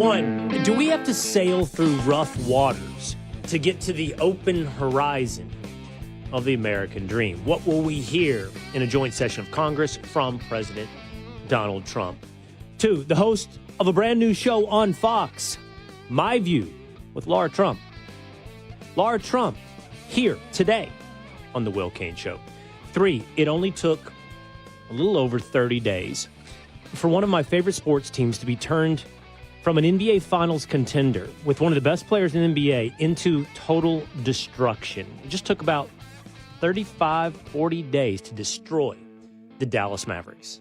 One, do we have to sail through rough waters to get to the open horizon of the American dream? What will we hear in a joint session of Congress from President Donald Trump? Two, the host of a brand new show on Fox, My View with Lara Trump. Lara Trump here today on the Will Cain Show. Three, it only took a little over 30 days for one of my favorite sports teams to be turned from an NBA Finals contender with one of the best players in the NBA into total destruction. It just took about 35, 40 days to destroy the Dallas Mavericks.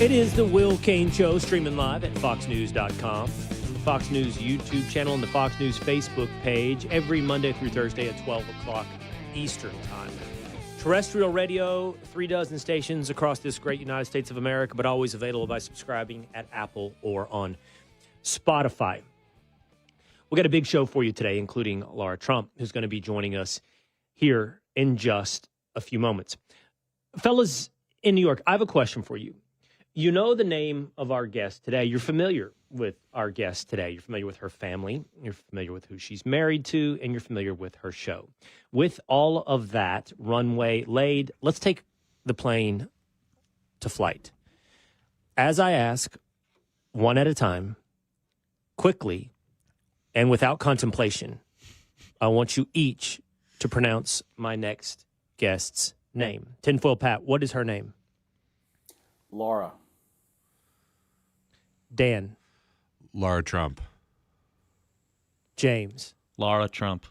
It is the Will Cain Show, streaming live at foxnews.com, Fox News YouTube channel, and the Fox News Facebook page every Monday through Thursday at 12 o'clock Eastern Time. Terrestrial radio, 36 stations across this great United States of America, but always available by subscribing at Apple or on Spotify. We got a big show for you today, including Lara Trump, who's going to be joining us here in just a few moments. Fellas in New York, I have a question for you. You know the name of our guest today. You're familiar with our guest today. You're familiar with her family. You're familiar with who she's married to, and you're familiar with her show. With all of that runway laid, let's take the plane to flight. As I ask, one at a time, quickly, and without contemplation, I want you each to pronounce my next guest's name. Tinfoil Pat, what is her name? Lara. Dan. Lara Trump. James. Lara Trump.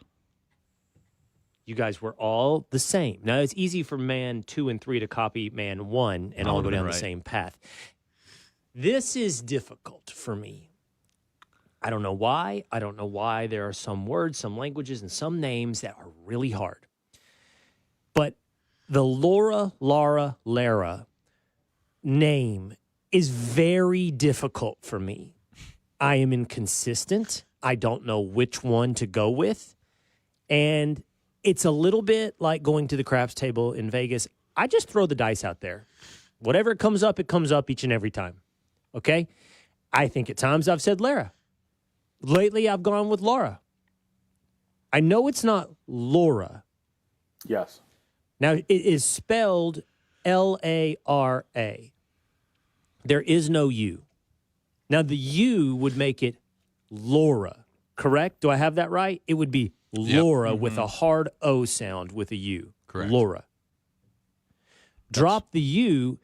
You guys were all the same. Now, it's easy for man 2 and 3 to copy man 1 and all go down the same path. This is difficult for me. I don't know why. I don't know why there are some words, some languages, and some names that are really hard. But the Lara name is very difficult for me. I am inconsistent. I don't know which one to go with. And it's a little bit like going to the craps table in Vegas. I just throw the dice out there. Whatever comes up, it comes up each and every time. Okay? I think at times I've said Lara. Lately, I've gone with Lara. I know it's not Laura. Yes. Now, it is spelled Lara. There is no U. Now, the U would make it Laura, correct? Do I have that right? It would be Laura with a hard O sound with a U. Correct. Laura. Drop the U,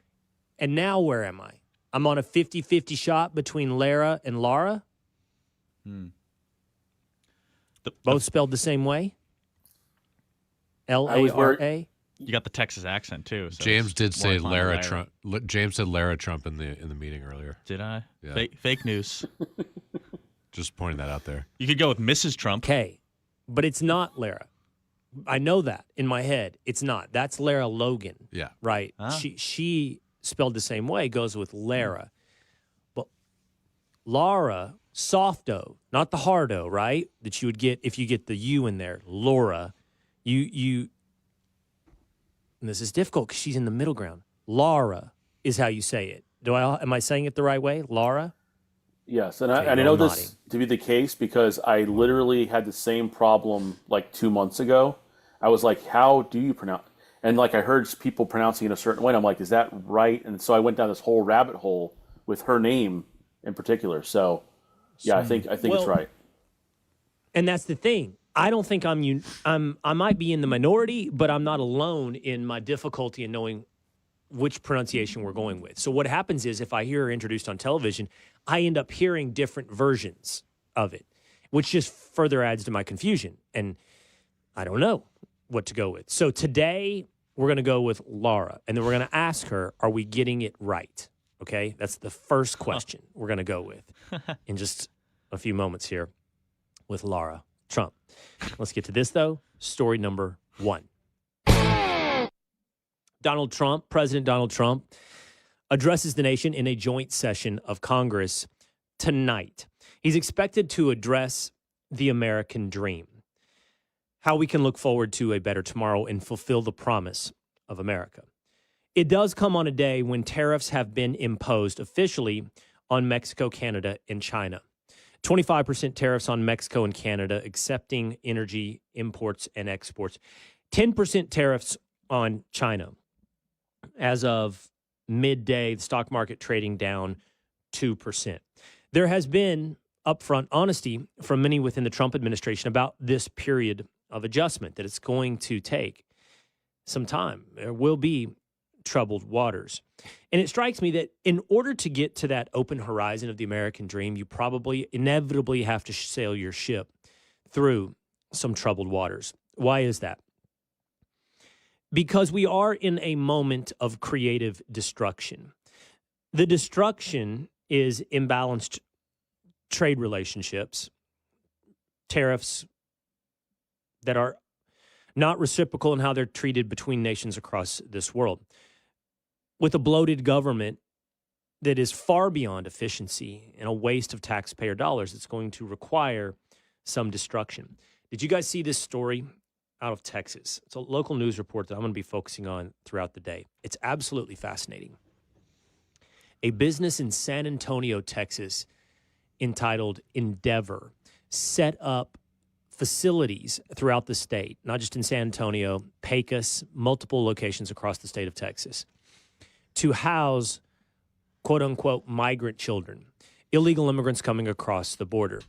and now where am I? I'm on a 50-50 shot between Lara and Lara. Both spelled the same way? Lara? You got the Texas accent too. So James did say Lara Trump. James said Lara Trump in the meeting earlier. Did I? Yeah. Fake news. Just pointing that out there. You could go with Mrs. Trump. Okay, but it's not Lara. I know that in my head. It's not. That's Lara Logan. Yeah. Right. She spelled the same way, goes with Lara. But Lara, soft O, not the hard O, right? That you would get if you get the U in there. Laura, you. And this is difficult because she's in the middle ground. Lara is how you say it. Am I saying it the right way? Lara? Yes, and I know this to be the case because I literally had the same problem like 2 months ago. I was like, how do you pronounce? And like I heard people pronouncing it a certain way. And I'm like, is that right? And so I went down this whole rabbit hole with her name in particular. So yeah, I think it's right. And that's the thing. I don't think I might be in the minority, but I'm not alone in my difficulty in knowing which pronunciation we're going with. So what happens is if I hear her introduced on television, I end up hearing different versions of it, which just further adds to my confusion. And I don't know what to go with. So today we're going to go with Lara, and then we're going to ask her, are we getting it right? Okay, that's the first question we're going to go with in just a few moments here with Lara Trump. Let's get to this, though. Story number 1. President Donald Trump, addresses the nation in a joint session of Congress tonight. He's expected to address the American dream. how we can look forward to a better tomorrow and fulfill the promise of America. It does come on a day when tariffs have been imposed officially on Mexico, Canada, and China. 25% tariffs on Mexico and Canada, accepting energy imports and exports. 10% tariffs on China. As of midday, the stock market trading down 2%. There has been upfront honesty from many within the Trump administration about this period of adjustment, that it's going to take some time. There will be troubled waters. And it strikes me that in order to get to that open horizon of the American dream, you probably inevitably have to sail your ship through some troubled waters. Why is that? Because we are in a moment of creative destruction. The destruction is imbalanced trade relationships, tariffs that are not reciprocal in how they're treated between nations across this world, with a bloated government that is far beyond efficiency and a waste of taxpayer dollars. It's going to require some destruction. Did you guys see this story out of Texas? It's a local news report that I'm going to be focusing on throughout the day. It's absolutely fascinating. A business in San Antonio, Texas, entitled Endeavor, set up facilities throughout the state, not just in San Antonio, Pecos, multiple locations across the state of Texas, to house, quote unquote, migrant children, illegal immigrants coming across the border.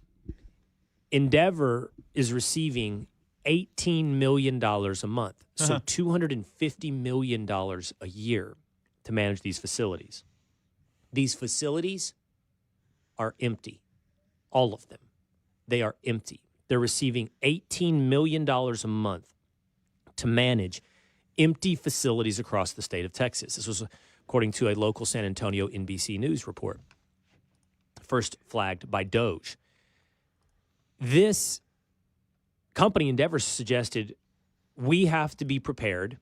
Endeavor is receiving $18 million a month, so $250 million a year to manage these facilities. These facilities are empty, all of them. They are empty. They're receiving $18 million a month to manage empty facilities across the state of Texas. This was according to a local San Antonio NBC News report, first flagged by Doge. This company, Endeavor, suggested we have to be prepared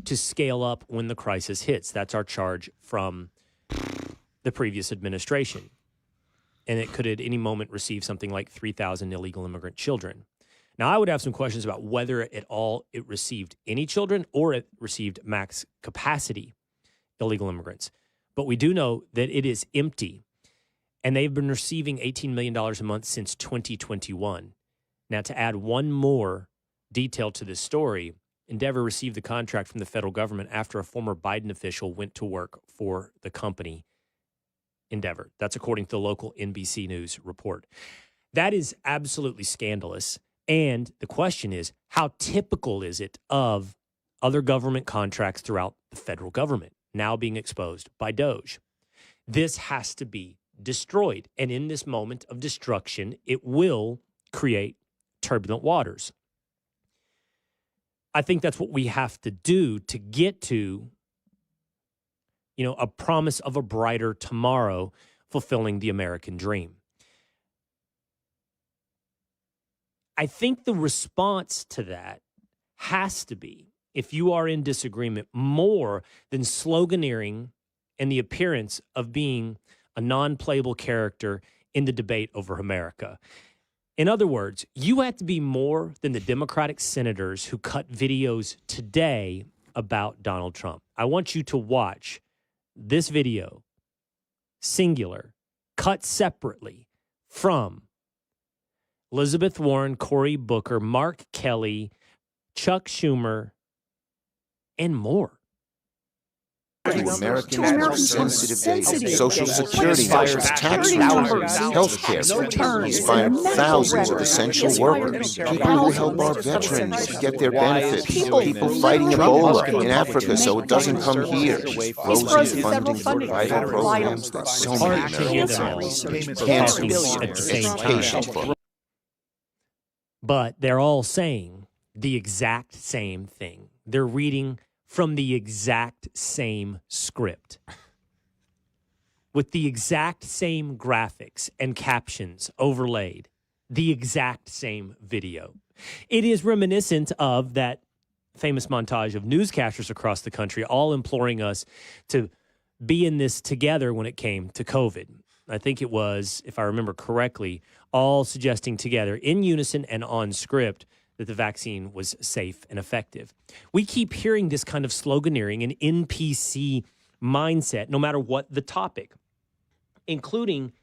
to scale up when the crisis hits. That's our charge from the previous administration. And it could at any moment receive something like 3,000 illegal immigrant children. Now, I would have some questions about whether it received any children or it received max capacity illegal immigrants. But we do know that it is empty, and they've been receiving $18 million a month since 2021. Now, to add one more detail to this story, Endeavor received the contract from the federal government after a former Biden official went to work for the company Endeavor. That's according to the local NBC News report. That is absolutely scandalous. And the question is, how typical is it of other government contracts throughout the federal government now being exposed by Doge? This has to be destroyed. And in this moment of destruction, it will create turbulent waters. I think that's what we have to do to get to, a promise of a brighter tomorrow, fulfilling the American dream. I think the response to that has to be, if you are in disagreement, more than sloganeering and the appearance of being a non-playable character in the debate over America. In other words, you have to be more than the Democratic senators who cut videos today about Donald Trump. I want you to watch this video, singular, cut separately, from Elizabeth Warren, Cory Booker, Mark Kelly, Chuck Schumer, and more. To Americans' sensitive data, Social Security numbers, tax returns, health care, inspire thousands of essential workers, people who help our veterans get their benefits, people fighting Ebola in Africa so it doesn't come here, frozen funding for vital programs that so many American families need, cancer, education. But they're all saying the exact same thing. They're reading from the exact same script with the exact same graphics and captions overlaid, the exact same video. It is reminiscent of that famous montage of newscasters across the country all imploring us to be in this together when it came to COVID. I think it was, if I remember correctly, all suggesting together in unison and on script that the vaccine was safe and effective. We keep hearing this kind of sloganeering and NPC mindset, no matter what the topic, including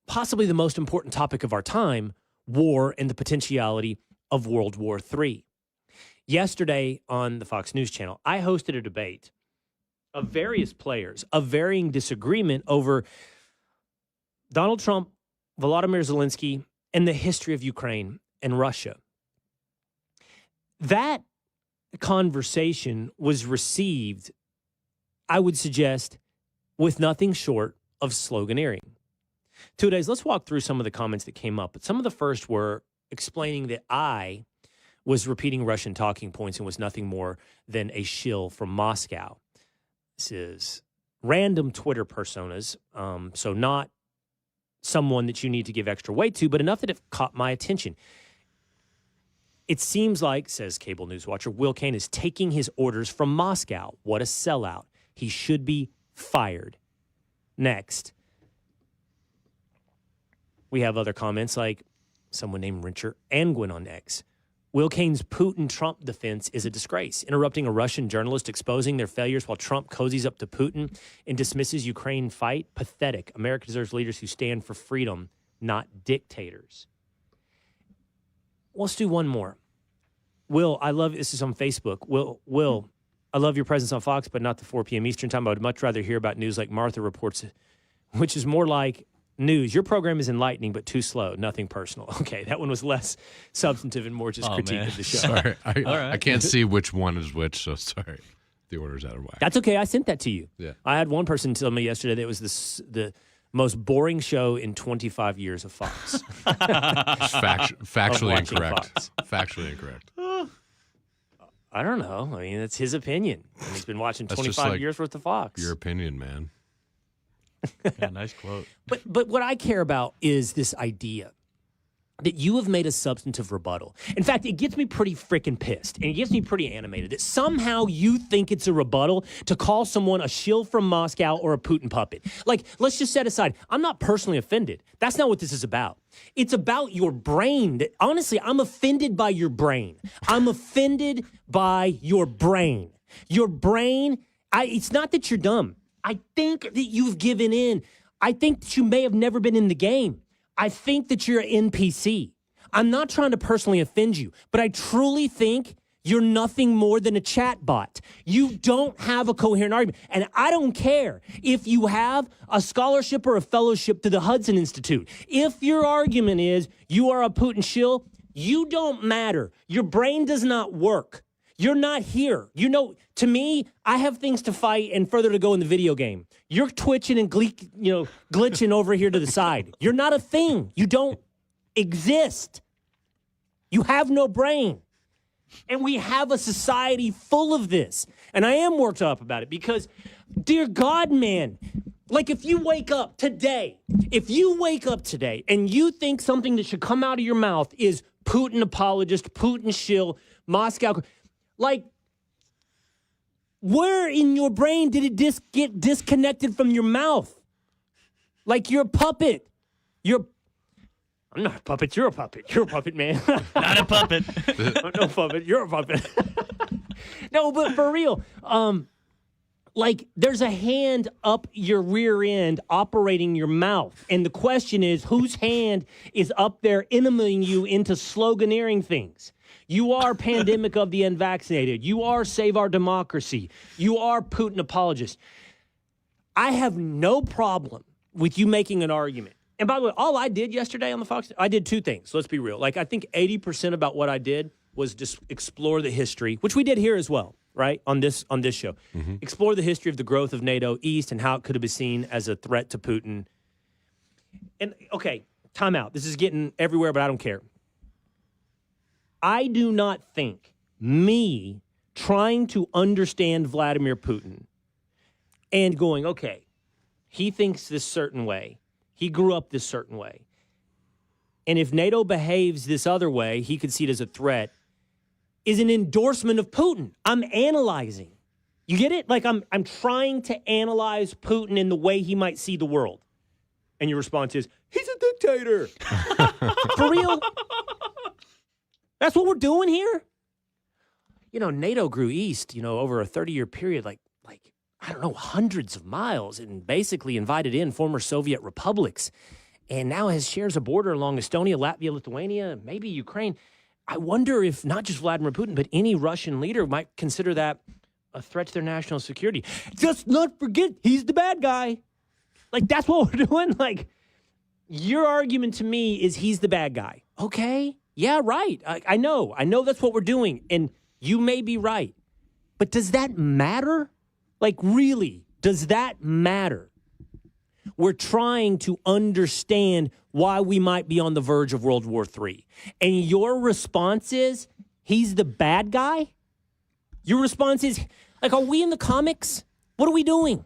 possibly the most important topic of our time, war and the potentiality of World War III. Yesterday on the Fox News channel, I hosted a debate of various players of varying disagreement over Donald Trump, Vladimir Zelensky, and the history of Ukraine and Russia. That conversation was received, I would suggest, with nothing short of sloganeering. 2 days, let's walk through some of the comments that came up. But some of the first were explaining that I was repeating Russian talking points and was nothing more than a shill from Moscow. This is random Twitter personas, so not someone that you need to give extra weight to, but enough that it caught my attention. It seems like, says Cable News Watcher, Will Cain is taking his orders from Moscow. What a sellout. He should be fired. Next, we have other comments like someone named Richard Angwin on X. Will Cain's Putin-Trump defense is a disgrace, interrupting a Russian journalist, exposing their failures while Trump cozies up to Putin and dismisses Ukraine fight. Pathetic. America deserves leaders who stand for freedom, not dictators. Let's do one more. Will, I love, this is on Facebook. Will, I love your presence on Fox, but not the 4 p.m. Eastern time. I would much rather hear about news like Martha reports, which is more like news. Your program is enlightening, but too slow. Nothing personal. Okay, that one was less substantive and more just critique of the show. Sorry, I can't see which one is which, so sorry. The order's out of whack. That's okay. I sent that to you. Yeah. I had one person tell me yesterday that it was the most boring show in 25 years of Fox. Factually incorrect. Fox. Factually incorrect. I don't know. I mean, that's his opinion. And he's been watching 25 years worth of Fox. Your opinion, man. Yeah, nice quote. But what I care about is this idea that you have made a substantive rebuttal. In fact, it gets me pretty freaking pissed, and it gets me pretty animated that somehow you think it's a rebuttal to call someone a shill from Moscow or a Putin puppet. Like, let's just set aside, I'm not personally offended. That's not what this is about. It's about your brain. That honestly, I'm offended by your brain. I'm offended by your brain. Your brain, it's not that you're dumb. I think that you've given in. I think that you may have never been in the game. I think that you're an NPC. I'm not trying to personally offend you, but I truly think you're nothing more than a chat bot. You don't have a coherent argument. And I don't care if you have a scholarship or a fellowship to the Hudson Institute. If your argument is you are a Putin shill, you don't matter. Your brain does not work. You're not here. You know, to me, I have things to fight and further to go in the video game. You're twitching and glitching over here to the side. You're not a thing. You don't exist. You have no brain. And we have a society full of this. And I am worked up about it because, dear God, man, like if you wake up today and you think something that should come out of your mouth is Putin apologist, Putin shill, Moscow, like, where in your brain did it get disconnected from your mouth? Like you're a puppet. I'm not a puppet. You're a puppet. You're a puppet, man. Not a puppet. No puppet. You're a puppet. No, but for real, like there's a hand up your rear end operating your mouth. And the question is, whose hand is up there enemies you into sloganeering things? You are pandemic of the unvaccinated. You are save our democracy. You are Putin apologist. I have no problem with you making an argument. And by the way, all I did yesterday on the Fox, I did two things. Let's be real. Like I think 80% about what I did was just explore the history, which we did here as well, right? On this show. Mm-hmm. Explore the history of the growth of NATO East and how it could have been seen as a threat to Putin. And okay, time out. This is getting everywhere, but I don't care. I do not think me trying to understand Vladimir Putin and going, okay, he thinks this certain way. He grew up this certain way. And if NATO behaves this other way, he could see it as a threat, is an endorsement of Putin. I'm analyzing. You get it? Like I'm trying to analyze Putin in the way he might see the world. And your response is, he's a dictator. For real? That's what we're doing here? NATO grew east, over a 30-year period, like I don't know, hundreds of miles, and basically invited in former Soviet republics, and now has shares a border along Estonia, Latvia, Lithuania, maybe Ukraine. I wonder if not just Vladimir Putin, but any Russian leader might consider that a threat to their national security. Just not forget, he's the bad guy. Like, that's what we're doing? Like, your argument to me is he's the bad guy. Okay, yeah, right. I know that's what we're doing, and you may be right. But does that matter? Like, really, does that matter? We're trying to understand why we might be on the verge of World War III. And your response is, he's the bad guy? Your response is, like, are we in the comics? What are we doing?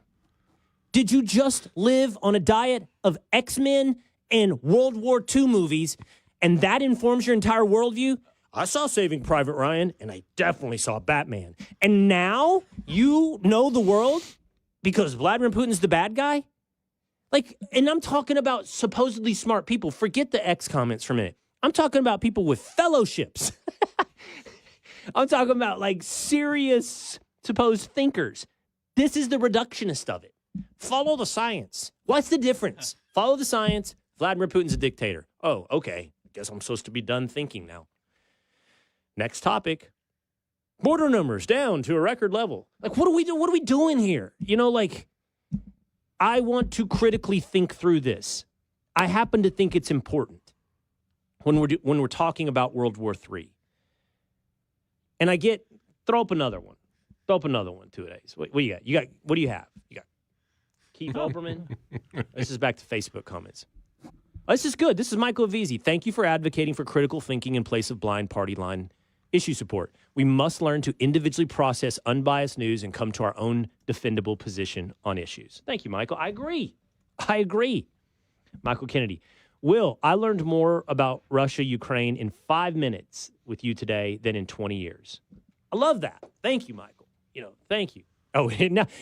Did you just live on a diet of X-Men and World War II movies, and that informs your entire worldview? I saw Saving Private Ryan, and I definitely saw Batman. And now you know the world because Vladimir Putin's the bad guy? Like, and I'm talking about supposedly smart people. Forget the X comments for a minute. I'm talking about people with fellowships. I'm talking about, like, serious supposed thinkers. This is the reductionist of it. Follow the science. What's the difference? Follow the science. Vladimir Putin's a dictator. Oh, okay. Guess I'm supposed to be done thinking now. Next topic. Border numbers down to a record level. Like, what are we doing? What are we doing here? I want to critically think through this. I happen to think it's important when we're talking about World War III. And throw up another one. Throw up another one, 2 days. What do you got? What do you have? You got Keith Olbermann. This is back to Facebook comments. This is good. This is Michael Avisi. Thank you for advocating for critical thinking in place of blind party line issue support. We must learn to individually process unbiased news and come to our own defendable position on issues. Thank you, Michael. I agree. Michael Kennedy. Will, I learned more about Russia, Ukraine in 5 minutes with you today than in 20 years. I love that. Thank you, Michael. Thank you. Oh,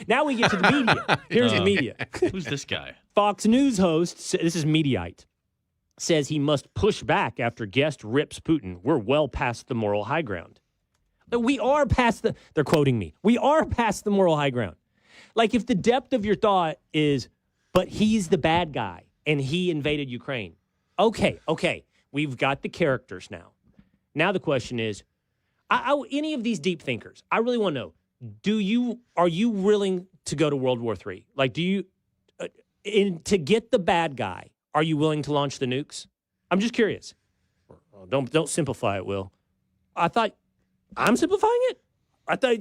now we get to the media. Here's the media. Who's this guy? Fox News host, this is Mediaite, says he must push back after guest rips Putin. We're well past the moral high ground. We are past they're quoting me. We are past the moral high ground. Like, if the depth of your thought is, but he's the bad guy and he invaded Ukraine. Okay. We've got the characters now. Now the question is, any of these deep thinkers, I really want to know, are you willing to go to World War III? Like, to get the bad guy, are you willing to launch the nukes? I'm just curious. Don't simplify it, Will. I thought I'm simplifying it. I thought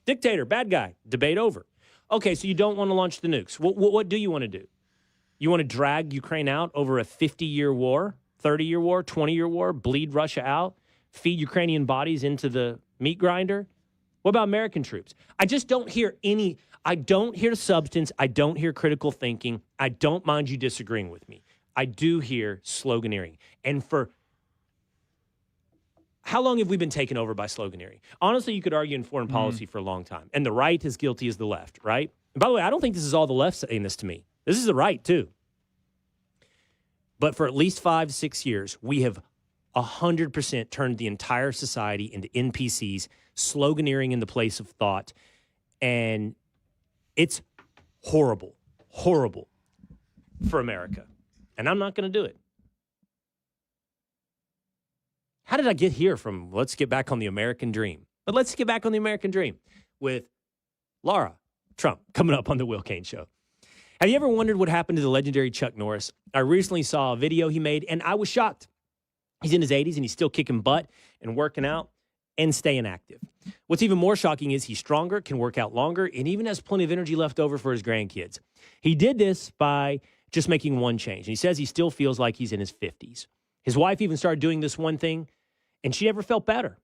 dictator, bad guy, debate over. Okay, so you don't want to launch the nukes. What do you want to do? You want to drag Ukraine out over a 50-year war, 30-year war, 20-year war, bleed Russia out, feed Ukrainian bodies into the meat grinder? What about American troops? I just don't hear I don't hear substance. I don't hear critical thinking. I don't mind you disagreeing with me. I do hear sloganeering. And for how long have we been taken over by sloganeering? Honestly, you could argue in foreign policy for a long time. And the right is guilty as the left, right? And by the way, I don't think this is all the left saying this to me. This is the right, too. But for at least 5-6 years, we have 100% turned the entire society into NPCs, sloganeering in the place of thought. And it's horrible for America. And I'm not going to do it. How did I get here from let's get back on the American dream? But let's get back on the American dream with Lara Trump coming up on the Will Cain Show. Have you ever wondered what happened to the legendary Chuck Norris? I recently saw a video he made, and I was shocked. He's in his 80s, and he's still kicking butt and working out and staying active. What's even more shocking is he's stronger, can work out longer, and even has plenty of energy left over for his grandkids. He did this by just making one change. And he says he still feels like he's in his 50s. His wife even started doing this one thing, and she never felt better.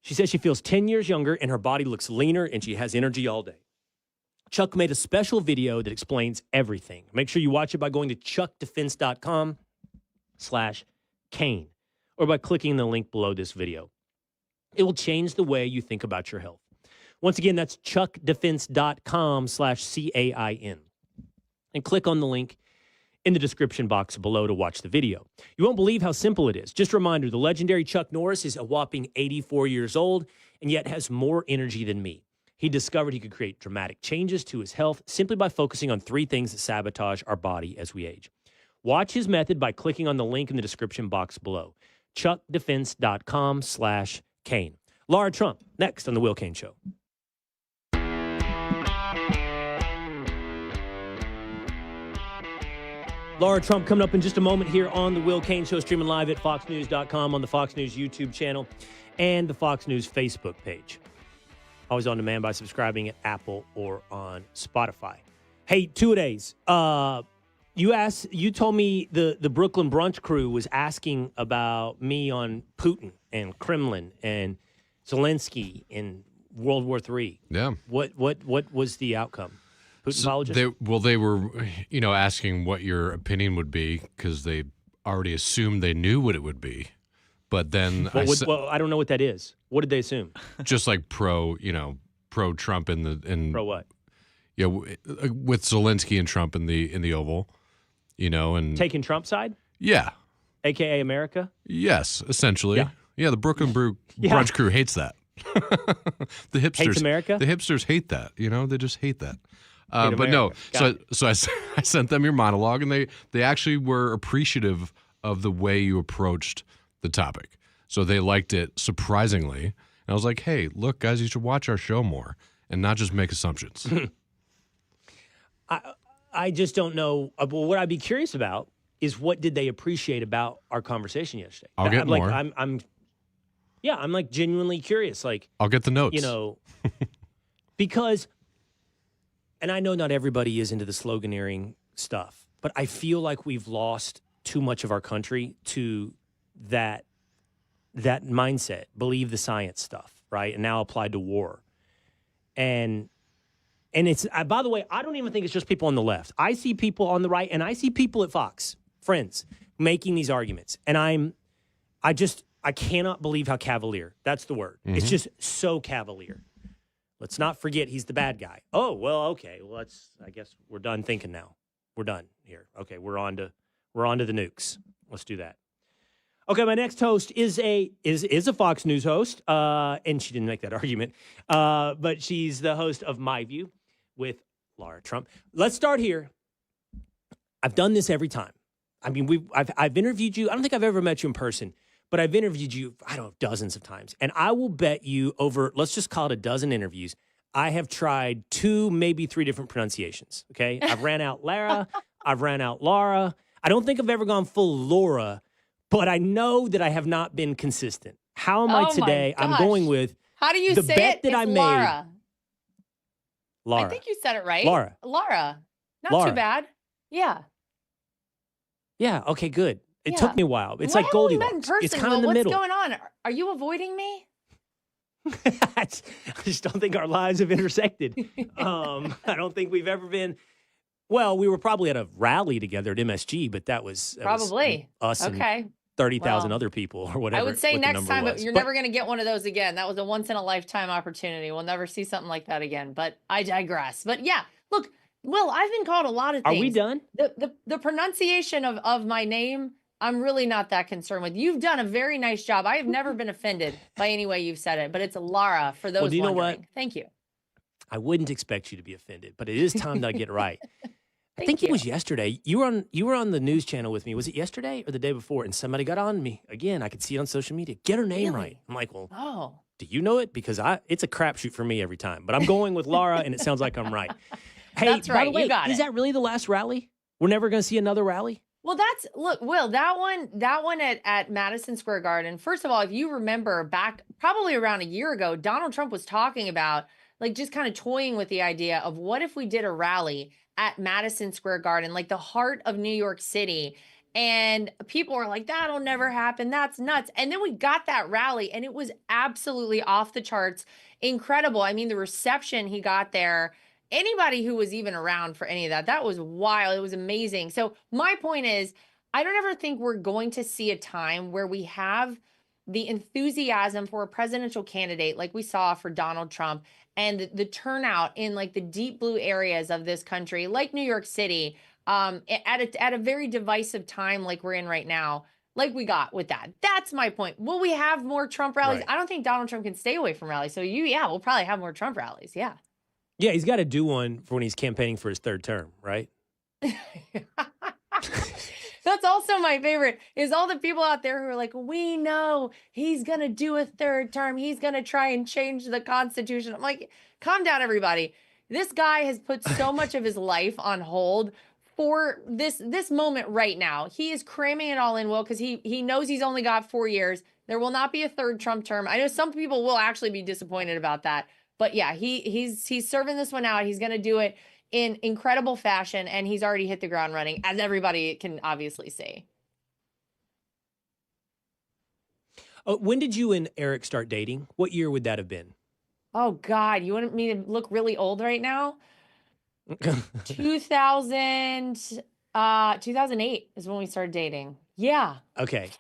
She says she feels 10 years younger, and her body looks leaner, and she has energy all day. Chuck made a special video that explains everything. Make sure you watch it by going to chuckdefense.com/Cain or by clicking the link below this video. It will change the way you think about your health. Once again, that's chuckdefense.com/CAIN. And click on the link. in the description box below to watch the video. You won't believe how simple it is. Just a reminder, the legendary Chuck Norris is a whopping 84 years old and yet has more energy than me. He discovered he could create dramatic changes to his health simply by focusing on 3 things that sabotage our body as we age. Watch his method by clicking on the link in the description box below. chuckdefense.com/Cain. Lara Trump, next on The Will Cain Show. Lara Trump coming up in just a moment here on The Will Cain Show, streaming live at foxnews.com, on the Fox News YouTube channel, and the Fox News Facebook page. Always on demand by subscribing at Apple or on Spotify. Hey, two-a-days. You told me the Brooklyn Brunch crew was asking about me on Putin and Kremlin and Zelensky in World War III. Yeah. What was the outcome? Putin apologist? They were, asking what your opinion would be because they already assumed they knew what it would be. But then I don't know what that is. What did they assume? Just like pro Trump in Pro what? Yeah, with Zelensky and Trump in the Oval, and Taking Trump's side? Yeah. AKA America? Yes, essentially. Yeah, the Brooklyn Brunch crew hates that. The hipsters Hates America? The hipsters hate that. They just hate that. Hate but no, America. so I sent them your monologue, and they actually were appreciative of the way you approached the topic. So they liked it surprisingly. And I was like, hey, look, guys, you should watch our show more and not just make assumptions. I just don't know. Well, what I'd be curious about is what did they appreciate about our conversation yesterday? I'll get more. I'm like genuinely curious. Like, I'll get the notes. Because, and I know not everybody is into the sloganeering stuff, but I feel like we've lost too much of our country to that mindset. Believe the science stuff, right? And now applied to war. And it's, by the way, I don't even think it's just people on the left. I see people on the right, and I see people at Fox, friends, making these arguments. And I cannot believe how cavalier. That's the word. Mm-hmm. It's just so cavalier. Let's not forget he's the bad guy. Oh, well, okay. Well, I guess we're done thinking now. We're done here. Okay, we're on to the nukes. Let's do that. Okay, my next host is a Fox News host, and she didn't make that argument, but she's the host of My View with Lara Trump. Let's start here. I've done this every time. I mean, I've interviewed you. I don't think I've ever met you in person, but I've interviewed you, I don't know, dozens of times. And I will bet you over, let's just call it a dozen interviews, I have tried 2, maybe 3 different pronunciations, okay? I've ran out Lara. I've ran out Laura. I don't think I've ever gone full Laura, but I know that I have not been consistent. How am I today? I'm going with how do you the say bet it? that It's I made. Lara. I think you said it right. Lara. Not Lara. too bad. Yeah. Yeah, okay, good. It Yeah. took me a while. It's Why like haven't we met in Goldilocks. person? It's kind of in the What's middle. going on? Are you avoiding me? I just don't think our lives have intersected. I don't think we've ever been. Well, we were probably at a rally together at MSG, but that was Probably. us Okay. and 30,000 Well, other people or whatever. I would say what the next number time, was. you're But never going to get one of those again. That was a once in a lifetime opportunity. We'll never see something like that again. But I digress. But yeah, look, Will, I've been called a lot of things. Are we done? The pronunciation of my name, I'm really not that concerned with. You've done a very nice job. I have never been offended by any way you've said it, but it's Lara for those Well, do you know wondering. what? Thank you. I wouldn't expect you to be offended, but it is time that I get it right. I Thank think you. it was yesterday. You were on the news channel with me. Was it yesterday or the day before? And somebody got on me again. I could see it on social media. Get her name Really? right. I'm like, well, Oh. do you know it? Because it's a crapshoot for me every time. But I'm going with Lara, and it sounds like I'm right. Hey, That's by right. the way, You got is it. that really the last rally? We're never going to see another rally? Well, look, Will, that one at Madison Square Garden. First of all, if you remember back probably around a year ago, Donald Trump was talking about like just kind of toying with the idea of what if we did a rally at Madison Square Garden, like the heart of New York City. And people were like, that'll never happen. That's nuts. And then we got that rally and it was absolutely off the charts. Incredible. I mean, the reception he got there, anybody who was even around for any of that was wild. It was amazing. So my point is, I don't ever think we're going to see a time where we have the enthusiasm for a presidential candidate like we saw for Donald Trump and the turnout in like the deep blue areas of this country, like New York City, at a very divisive time like we're in right now, like we got with that. That's my point. Will we have more Trump rallies? Right. I don't think Donald Trump can stay away from rallies. So we'll probably have more Trump rallies. Yeah. Yeah, he's got to do one for when he's campaigning for his third term, right? That's also my favorite, is all the people out there who are like, we know he's going to do a third term. He's going to try and change the Constitution. I'm like, calm down, everybody. This guy has put so much of his life on hold for this moment right now. He is cramming it all in, Will, because he knows he's only got 4 years. There will not be a third Trump term. I know some people will actually be disappointed about that. But yeah, he's serving this one out. He's going to do it in incredible fashion, and he's already hit the ground running, as everybody can obviously see. When did you and Eric start dating? What year would that have been? Oh, God, you want me to look really old right now? 2008 is when we started dating. Yeah. Okay.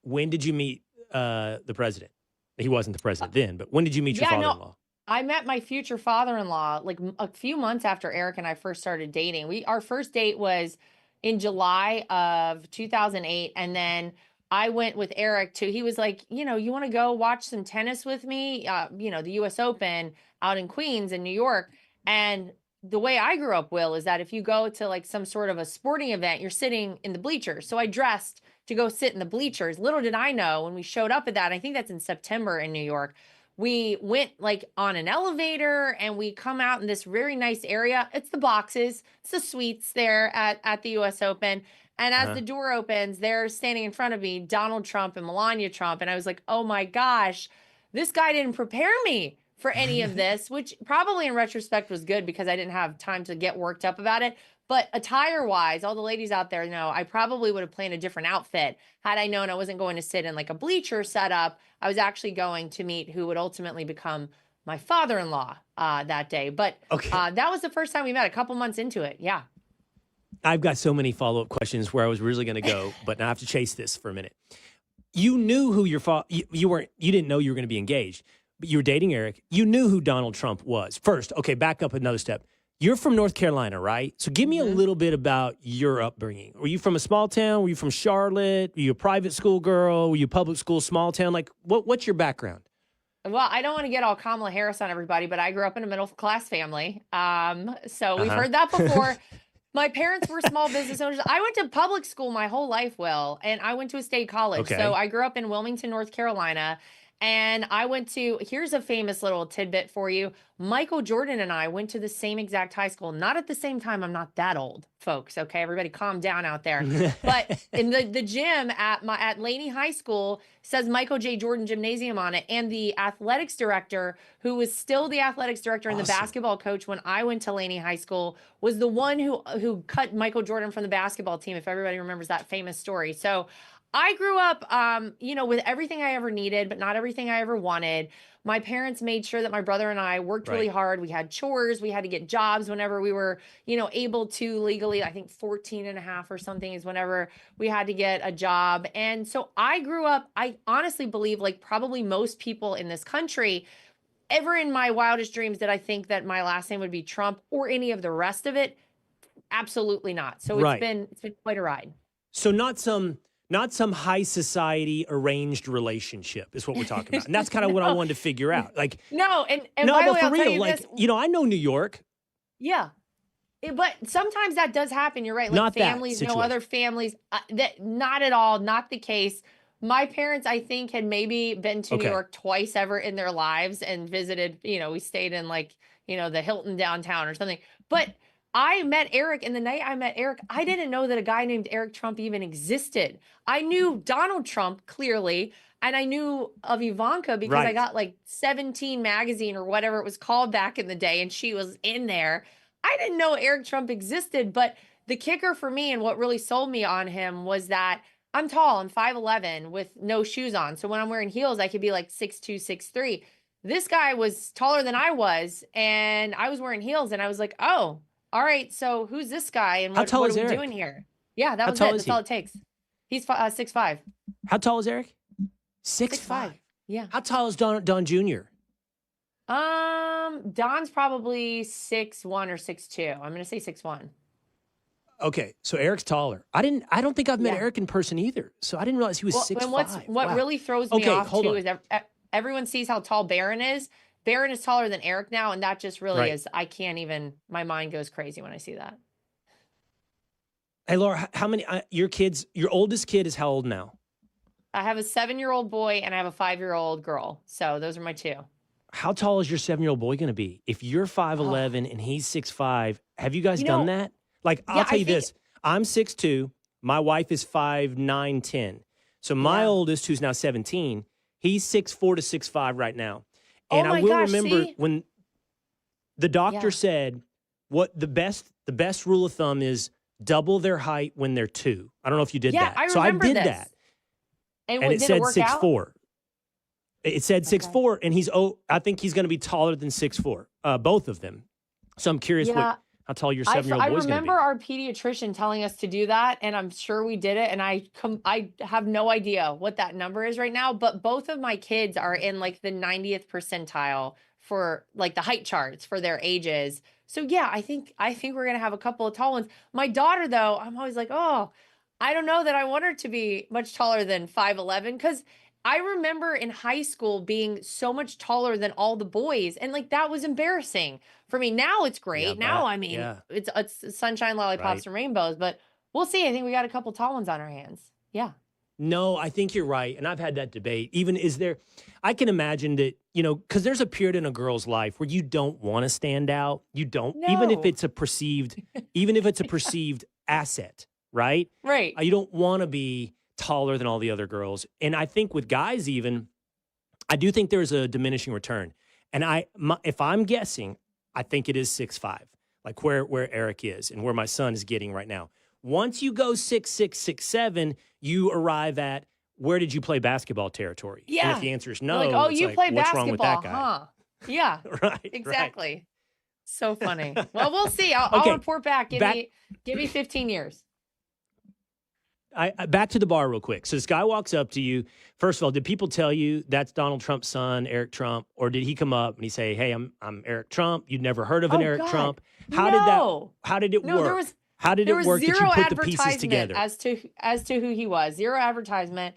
When did you meet the president? He wasn't the president then, but when did you meet your father-in-law? I met my future father-in-law like a few months after Eric and I first started dating. Our first date was in July of 2008. And then I went with Eric he was like, you want to go watch some tennis with me? The US Open out in Queens in New York. And the way I grew up, Will, is that if you go to like some sort of a sporting event, you're sitting in the bleachers. So I dressed to go sit in the bleachers. Little did I know when we showed up at that, I think that's in September in New York, we went like on an elevator and we come out in this very nice area. It's the boxes, it's the suites there at the US Open. And as the door opens, they're standing in front of me, Donald Trump and Melania Trump. And I was like, oh my gosh, this guy didn't prepare me for any of this, which probably in retrospect was good because I didn't have time to get worked up about it. But attire wise, all the ladies out there know I probably would have planned a different outfit had I known I wasn't going to sit in like a bleacher setup. I was actually going to meet who would ultimately become my father-in-law that day. But that was the first time we met, a couple months into it. Yeah. I've got so many follow-up questions where I was really going to go, but now I have to chase this for a minute. You knew who your father, you didn't know you were going to be engaged, but you were dating Eric. You knew who Donald Trump was. First, okay, back up another step. You're from North Carolina, right? So give me a little bit about your upbringing. Were you from a small town? Were you from Charlotte? Were you a private school girl? Were you public school, small town? Like, what's your background? Well, I don't want to get all Kamala Harris on everybody, but I grew up in a middle-class family. So we've heard that before. My parents were small business owners. I went to public school my whole life, Will, and I went to a state college. Okay. So I grew up in Wilmington, North Carolina. And I went to, here's a famous little tidbit for you. Michael Jordan and I went to the same exact high school, not at the same time. I'm not that old, folks. Okay, everybody calm down out there. But in the gym at Laney High School says Michael J. Jordan Gymnasium on it. And the athletics director, who was still the athletics director and the basketball coach when I went to Laney High School, was the one who cut Michael Jordan from the basketball team, if everybody remembers that famous story. So I grew up, with everything I ever needed, but not everything I ever wanted. My parents made sure that my brother and I worked really hard. We had chores. We had to get jobs whenever we were, able to legally. I think 14 and a half or something is whenever we had to get a job. And so I grew up, I honestly believe, like probably most people in this country, ever in my wildest dreams did I think that my last name would be Trump or any of the rest of it? Absolutely not. So it's been quite a ride. So not some high society arranged relationship is what we're talking about. And that's kind of what I wanted to figure out. Like, no, and by the way, I'll tell you like, this. I know New York. Yeah. But sometimes that does happen. You're right. Like Not families know other families. Not at all. Not the case. My parents, I think, had maybe been to New York twice ever in their lives and visited, we stayed in like, the Hilton downtown or something. But I met Eric, and the night I met Eric, I didn't know that a guy named Eric Trump even existed. I knew Donald Trump clearly, and I knew of Ivanka because I got like 17 magazine or whatever it was called back in the day, and she was in there. I didn't know Eric Trump existed, but the kicker for me and what really sold me on him was that I'm tall. I'm 5'11" with no shoes on. So when I'm wearing heels, I could be like 6'2", 6'3". This guy was taller than I was, and I was wearing heels, and I was like, oh, all right, so who's this guy and what are we doing here? Yeah, that was it. That's all it takes. He's 6'5". How tall is Eric? 6'5". Yeah. How tall is Don Jr.? Don's probably 6'1" or 6'2". I'm going to say 6'1". Okay, so Eric's taller. I don't think I've met Eric in person either. So I didn't realize he was 6'5". What really throws me off hold too on. is everyone sees how tall Barron is. Barron is taller than Eric now, and that just really is. I can't even. My mind goes crazy when I see that. Hey, Laura, how many? Your oldest kid is how old now? I have a 7-year-old boy and I have a 5-year-old girl. So those are my two. How tall is your 7-year-old boy going to be? If you're 5'11" and he's 6'5", have you guys done that? Like, I'll tell you this. I'm 6'2". My wife is 5'9", 10. So my oldest, who's now 17, he's 6'4" to 6'5" right now. And I will remember when the doctor said what the best rule of thumb is double their height when they're 2. I don't know if you did that. I so I remember did this. that. And it said 6'4". It said Okay. 6'4", and I think he's going to be taller than 6'4", both of them. So I'm curious how tall your 7-year-old boy's going to be. I remember our pediatrician telling us to do that, and I'm sure we did it. And I have no idea what that number is right now, but both of my kids are in like the 90th percentile for like the height charts for their ages. So yeah, I think we're gonna have a couple of tall ones. My daughter, though, I'm always like, oh, I don't know that I want her to be much taller than 5'11", because I remember in high school being so much taller than all the boys, and like that was embarrassing for me. Now it's great. It's sunshine, lollipops, and rainbows. But we'll see. I think we got a couple tall ones on our hands. Yeah. No, I think you're right, and I've had that debate. I can imagine that, because there's a period in a girl's life where you don't want to stand out. You don't, even if it's a perceived asset, right? Right. You don't want to be taller than all the other girls. And I think with guys even, I do think there's a diminishing return. And if I'm guessing, I think it is 6'5", like where Eric is and where my son is getting right now. Once you go 6'6", 6'7", you arrive at, where did you play basketball territory? Yeah. And if the answer is no, like, oh, you play what's basketball, wrong with that guy? huh? Yeah. Right. Exactly. Right. So funny. Well, we'll see. I'll report back. Give me 15 years. Back to the bar real quick. So this guy walks up to you. First of all, did people tell you that's Donald Trump's son, Eric Trump? Or did he come up and he say, hey, I'm Eric Trump. You'd never heard of an Eric Trump. How did it work? How did it work that you put the pieces together? As to who he was. Zero advertisement.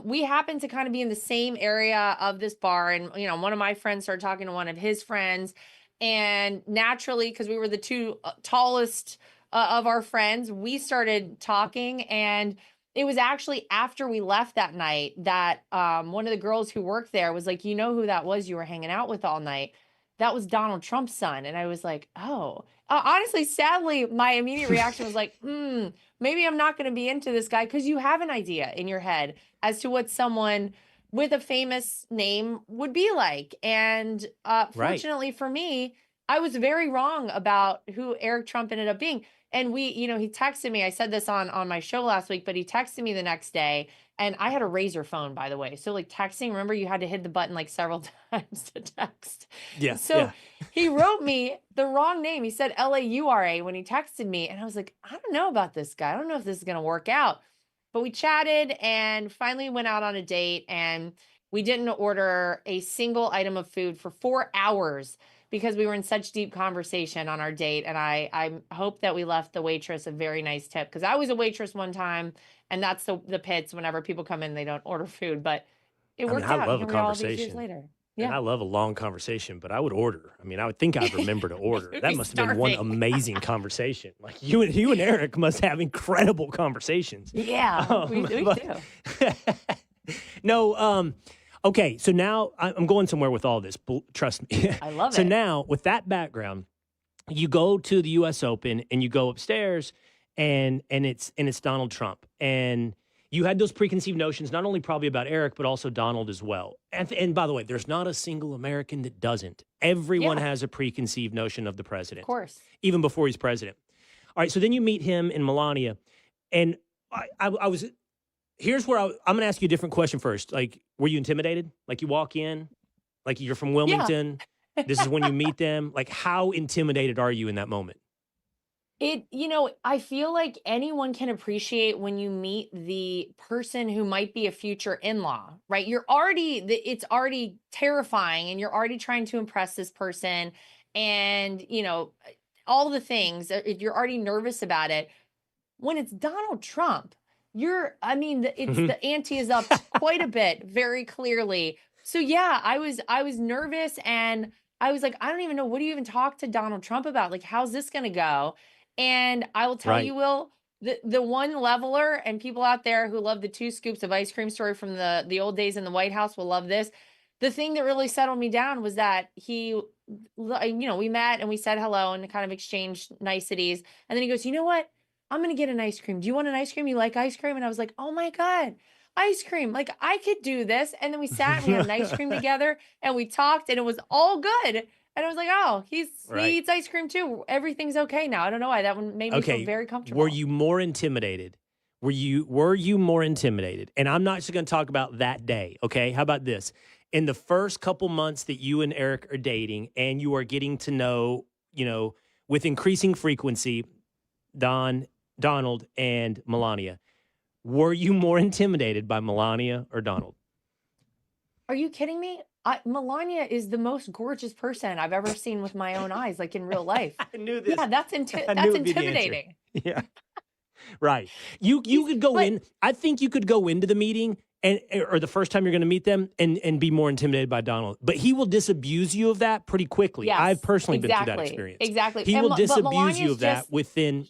We happened to kind of be in the same area of this bar, and one of my friends started talking to one of his friends, and naturally, because we were the two tallest of our friends, we started talking, and it was actually after we left that night that one of the girls who worked there was like, you know who that was you were hanging out with all night? That was Donald Trump's son. And I was like, oh. Honestly, sadly, my immediate reaction was like, maybe I'm not going to be into this guy, because you have an idea in your head as to what someone with a famous name would be like. And fortunately for me, I was very wrong about who Eric Trump ended up being. And he texted me. I said this on my show last week, but he texted me the next day, and I had a Razor phone, by the way. So like texting, remember you had to hit the button like several times to text. Yeah. So he wrote me the wrong name. He said Laura when he texted me. And I was like, I don't know about this guy. I don't know if this is going to work out. But we chatted and finally went out on a date, and we didn't order a single item of food for 4 hours because we were in such deep conversation on our date. And I hope that we left the waitress a very nice tip, because I was a waitress one time, and that's the pits. Whenever people come in, they don't order food, but it worked out. I love a Here we are all these years conversation. later. And I love a long conversation, but I would order. I mean, I would think I'd remember to order. You'd That be must have been one starving. amazing conversation. Like you and Eric must have incredible conversations. Yeah, we do. No, okay, so now I'm going somewhere with all this. Trust me. I love So it. now, with that background, you go to the U.S. Open and you go upstairs, and it's Donald Trump, and you had those preconceived notions, not only probably about Eric, but also Donald as well. And by the way, there's not a single American that doesn't. Everyone has a preconceived notion of the president. Of course. Even before he's president. All right, so then you meet him and Melania, and I was. Here's where I'm going to ask you a different question first. Like, were you intimidated? Like, you walk in, like you're from Wilmington. This is when you meet them. Like, how intimidated are you in that moment? I feel like anyone can appreciate when you meet the person who might be a future in-law, right? It's already terrifying, and you're already trying to impress this person, and, all the things, you're already nervous about it. when it's Donald Trump, the ante is up quite a bit, very clearly. So yeah, I was nervous, and I was like, I don't even know, what do you even talk to Donald Trump about? Like, how's this going to go? And I will tell you, Will, the one leveler, and people out there who love the 2 scoops of ice cream story from the old days in the White House will love this. The thing that really settled me down was that he, we met and we said hello and kind of exchanged niceties. And then he goes, you know what? I'm going to get an ice cream. Do you want an ice cream? You like ice cream? And I was like, oh my God, ice cream. Like, I could do this. And then we sat and we had an ice cream together and we talked and it was all good. And I was like, oh, he eats ice cream too. Everything's okay now. I don't know why. That one made me feel very comfortable. Were you more intimidated? Were you more intimidated? And I'm not just going to talk about that day. Okay. How about this? In the first couple months that you and Eric are dating and you are getting to know, with increasing frequency, Donald and Melania, were you more intimidated by Melania or Donald? Are you kidding me? Melania is the most gorgeous person I've ever seen with my own eyys, like in real life. I knew this. Yeah, that's intimidating. Yeah. Right. You could go in. I think you could go into the meeting or the first time you're going to meet them and be more intimidated by Donald. But he will disabuse you of that pretty quickly. Yes, I've personally been through that experience. Exactly. He will disabuse you of that within.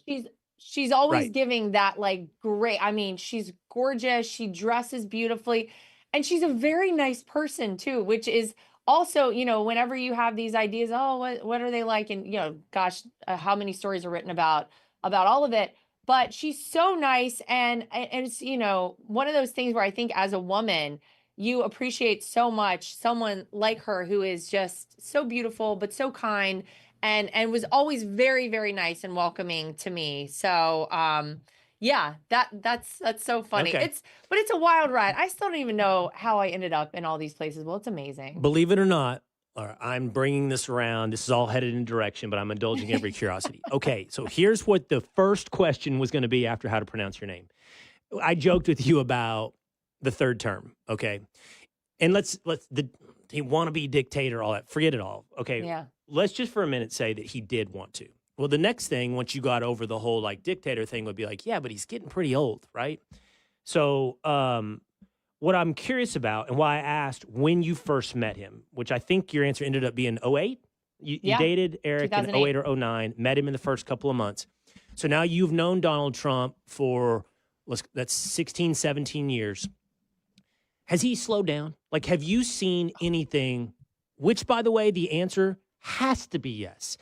She's always giving that, like, great. I mean, she's gorgeous. She dresses beautifully. And she's a very nice person too, which is also, whenever you have these ideas, oh, what are they like? And, gosh, how many stories are written about all of it. But she's so nice. And it's, one of those things where I think as a woman, you appreciate so much someone like her who is just so beautiful, but so kind and was always very, very nice and welcoming to me. So, yeah, that's so funny. Okay. But it's a wild ride. I still don't even know how I ended up in all these places. Well, it's amazing. Believe it or not, I'm bringing this around. This is all headed in direction, but I'm indulging every curiosity. Okay, so here's what the first question was going to be after how to pronounce your name. I joked with you about the third term, okay? And he wannabe dictator, all that. Forget it all, okay? Yeah. Let's just for a minute say that he did want to. Well, the next thing, once you got over the whole dictator thing, would be yeah, but he's getting pretty old, right? So what I'm curious about and why I asked when you first met him, which I think your answer ended up being 2008. You dated Eric in 2008 or 2009, met him in the first couple of months. So now you've known Donald Trump for, that's 16, 17 years. Has he slowed down? Have you seen anything, which, by the way, the answer has to be yes.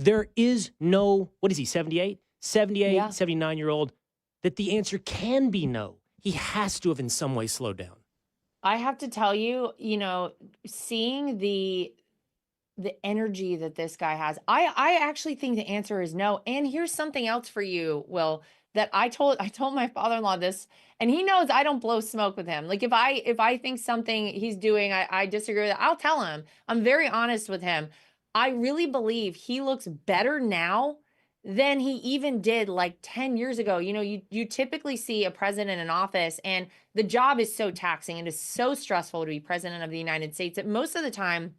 There is no, what is he, 78? 78, 79-year-old, that the answer can be no. He has to have in some way slowed down. I have to tell you, seeing the energy that this guy has, I actually think the answer is no. And here's something else for you, Will, that I told my father-in-law this, and he knows I don't blow smoke with him. If I think something he's doing, I disagree with it, I'll tell him. I'm very honest with him. I really believe he looks better now than he even did 10 years ago. You typically see a president in office and the job is so taxing and is so stressful to be president of the United States that most of the time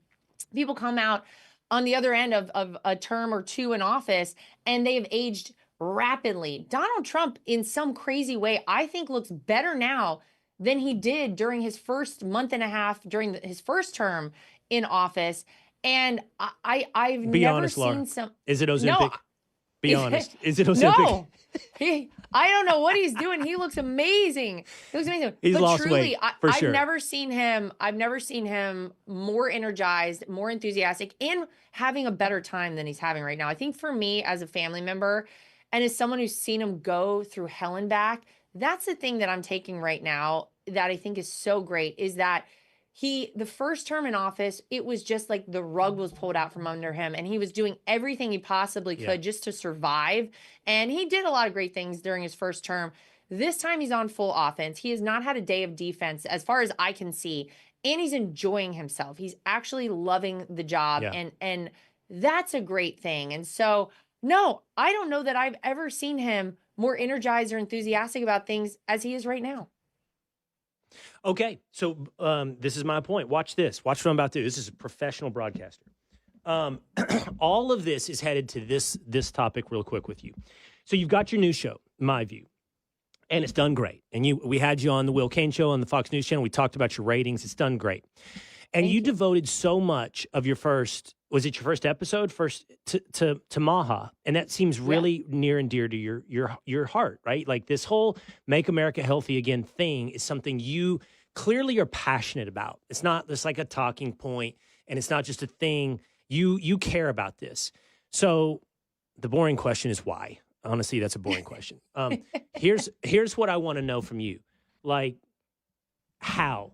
people come out on the other end of a term or two in office and they've aged rapidly. Donald Trump, in some crazy way, I think looks better now than he did during his first month and a half during his first term in office. And I've never seen some. Is it Ozempic? No, be honest. Is it Ozempic? No. I don't know what he's doing. He looks amazing. He looks amazing. He's but lost truly, weight, for sure. I've never seen him more energized, more enthusiastic, and having a better time than he's having right now. I think for me as a family member and as someone who's seen him go through hell and back, that's the thing that I'm taking right now that I think is so great is that the first term in office, it was just like the rug was pulled out from under him and he was doing everything he possibly could just to survive. And he did a lot of great things during his first term. This time he's on full offense. He has not had a day of defense as far as I can see. And he's enjoying himself. He's actually loving the job. And that's a great thing. And so, no, I don't know that I've ever seen him more energized or enthusiastic about things as he is right now. Okay, so this is my point. Watch this. Watch what I'm about to do. This is a professional broadcaster. All of this is headed to this topic real quick with you. So you've got your new show, My View, and it's done great. And we had you on the Will Cain Show on the Fox News Channel. We talked about your ratings. It's done great. And you devoted so much of your first episode to Maha, and that seems really near and dear to your heart, right? Like this whole Make America Healthy Again thing is something you clearly are passionate about. It's not just like a talking point, and it's not just a thing. You care about this. So the boring question is why? Honestly, that's a boring question. Here's what I want to know from you. Like, how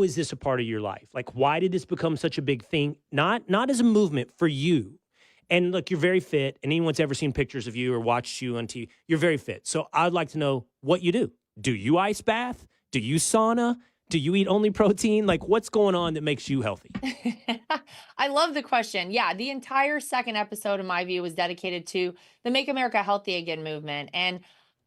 is this a part of your life? Like, why did this become such a big thing? Not as a movement for you. And look, you're very fit, and anyone's ever seen pictures of you or watched you on TV, you're very fit. So I'd like to know what you do. Do you ice bath? Do you sauna? Do you eat only protein? Like, what's going on that makes you healthy? I love the question. Yeah, the entire second episode of My View was dedicated to the Make America Healthy Again movement. And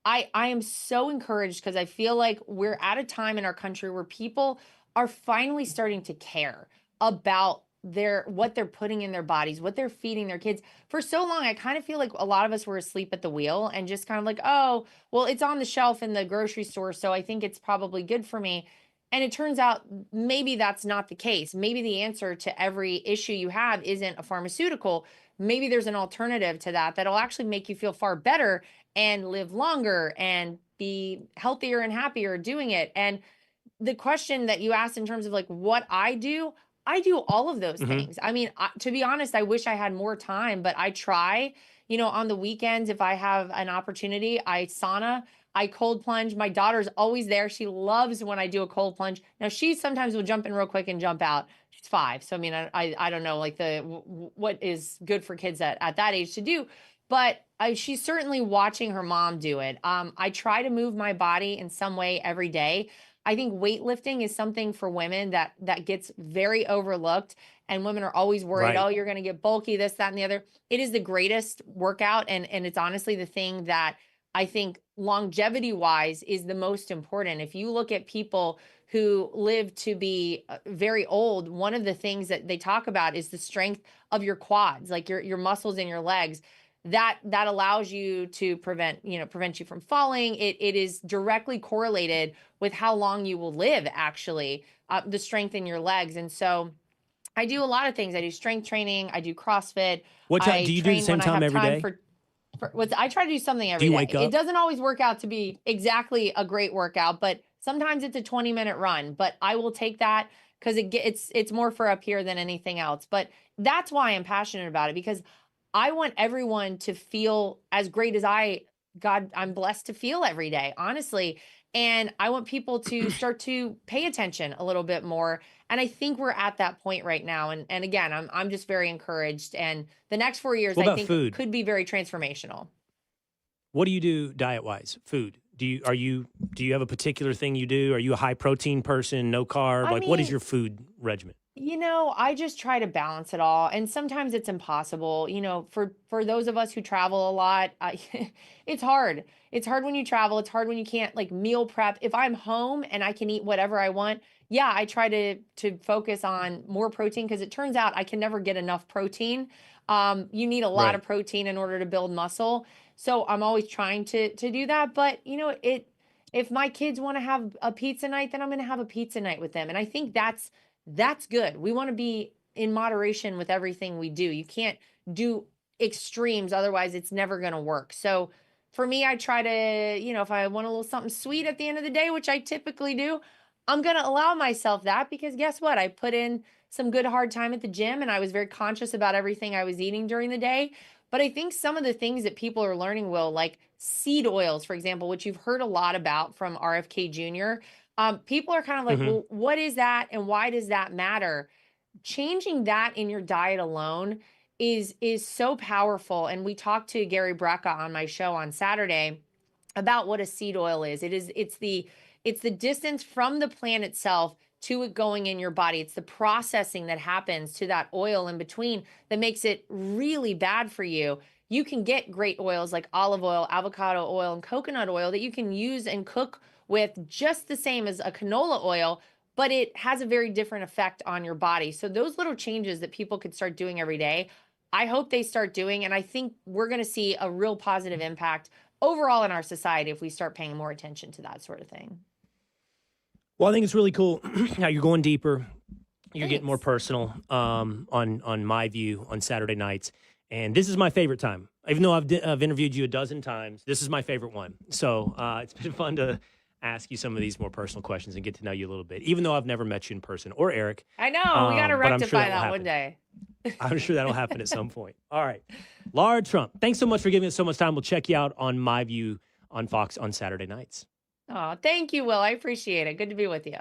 I am so encouraged because I feel like we're at a time in our country where people are finally starting to care about what they're putting in their bodies, what they're feeding their kids. For so long, I kind of feel like a lot of us were asleep at the wheel and just kind of like, oh, well, it's on the shelf in the grocery store, so I think it's probably good for me. And it turns out maybe that's not the case. Maybe the answer to every issue you have isn't a pharmaceutical. Maybe there's an alternative to that'll actually make you feel far better and live longer and be healthier and happier doing it. And the question that you asked in terms of like what I do all of those things. I mean, to be honest, I wish I had more time, but I try, on the weekends, if I have an opportunity, I sauna, I cold plunge. My daughter's always there. She loves when I do a cold plunge. Now she sometimes will jump in real quick and jump out. She's 5. So, I mean, I don't know like what is good for kids at that age to do, but she's certainly watching her mom do it. I try to move my body in some way every day. I think weightlifting is something for women that gets very overlooked, and women are always worried, oh, you're going to get bulky, this, that, and the other. It is the greatest workout, and it's honestly the thing that I think longevity wise is the most important. If you look at people who live to be very old, one of the things that they talk about is the strength of your quads, like your muscles in your legs. That allows you to prevent you from falling. It is directly correlated with how long you will live, actually, the strength in your legs. And so I do a lot of things. I do strength training. I do CrossFit. What time do you do the same time every day? I try to do something every day. Wake up? It doesn't always work out to be exactly a great workout, but sometimes it's a 20-minute run. But I will take that because it's more for up here than anything else. But that's why I'm passionate about it, because I want everyone to feel as great as I'm blessed to feel every day, honestly. And I want people to start to pay attention a little bit more. And I think we're at that point right now. And again, I'm just very encouraged. And the next 4 years, I think could be very transformational. What do you do diet-wise? Food? Do you have a particular thing you do? Are you a high protein person, no carb? What is your food regimen? I just try to balance it all. And sometimes it's impossible. For those of us who travel a lot, it's hard. It's hard when you travel. It's hard when you can't meal prep. If I'm home and I can eat whatever I want, yeah, I try to focus on more protein, because it turns out I can never get enough protein. You need a lot of protein in order to build muscle. So I'm always trying to do that. But, if my kids want to have a pizza night, then I'm going to have a pizza night with them. And I think that's good. We want to be in moderation with everything we do. You can't do extremes. Otherwise, it's never going to work. So for me, I try to, if I want a little something sweet at the end of the day, which I typically do, I'm going to allow myself that, because guess what? I put in some good hard time at the gym, and I was very conscious about everything I was eating during the day. But I think some of the things that people are learning, Will, like seed oils, for example, which you've heard a lot about from RFK Jr., people are kind of like, well, what is that and why does that matter? Changing that in your diet alone is so powerful. And we talked to Gary Brecka on my show on Saturday about what a seed oil is. It's the distance from the plant itself to it going in your body. It's the processing that happens to that oil in between that makes it really bad for you. You can get great oils like olive oil, avocado oil, and coconut oil that you can use and cook with just the same as a canola oil, but it has a very different effect on your body. So those little changes that people could start doing every day, I hope they start doing, and I think we're going to see a real positive impact overall in our society if we start paying more attention to that sort of thing. Well, I think it's really cool how you're going deeper. You're Thanks. getting more personal on My View on Saturday nights. And this is my favorite time. Even though I've interviewed you a dozen times, this is my favorite one. So it's been fun to ask you some of these more personal questions and get to know you a little bit, even though I've never met you in person or Eric. I know. We got to but I'm sure rectify that'll that one happen. day. I'm sure that'll happen at some point. All right. Lara Trump, thanks so much for giving us so much time. We'll check you out on My View on Fox on Saturday nights. Oh, thank you, Will. I appreciate it. Good to be with you.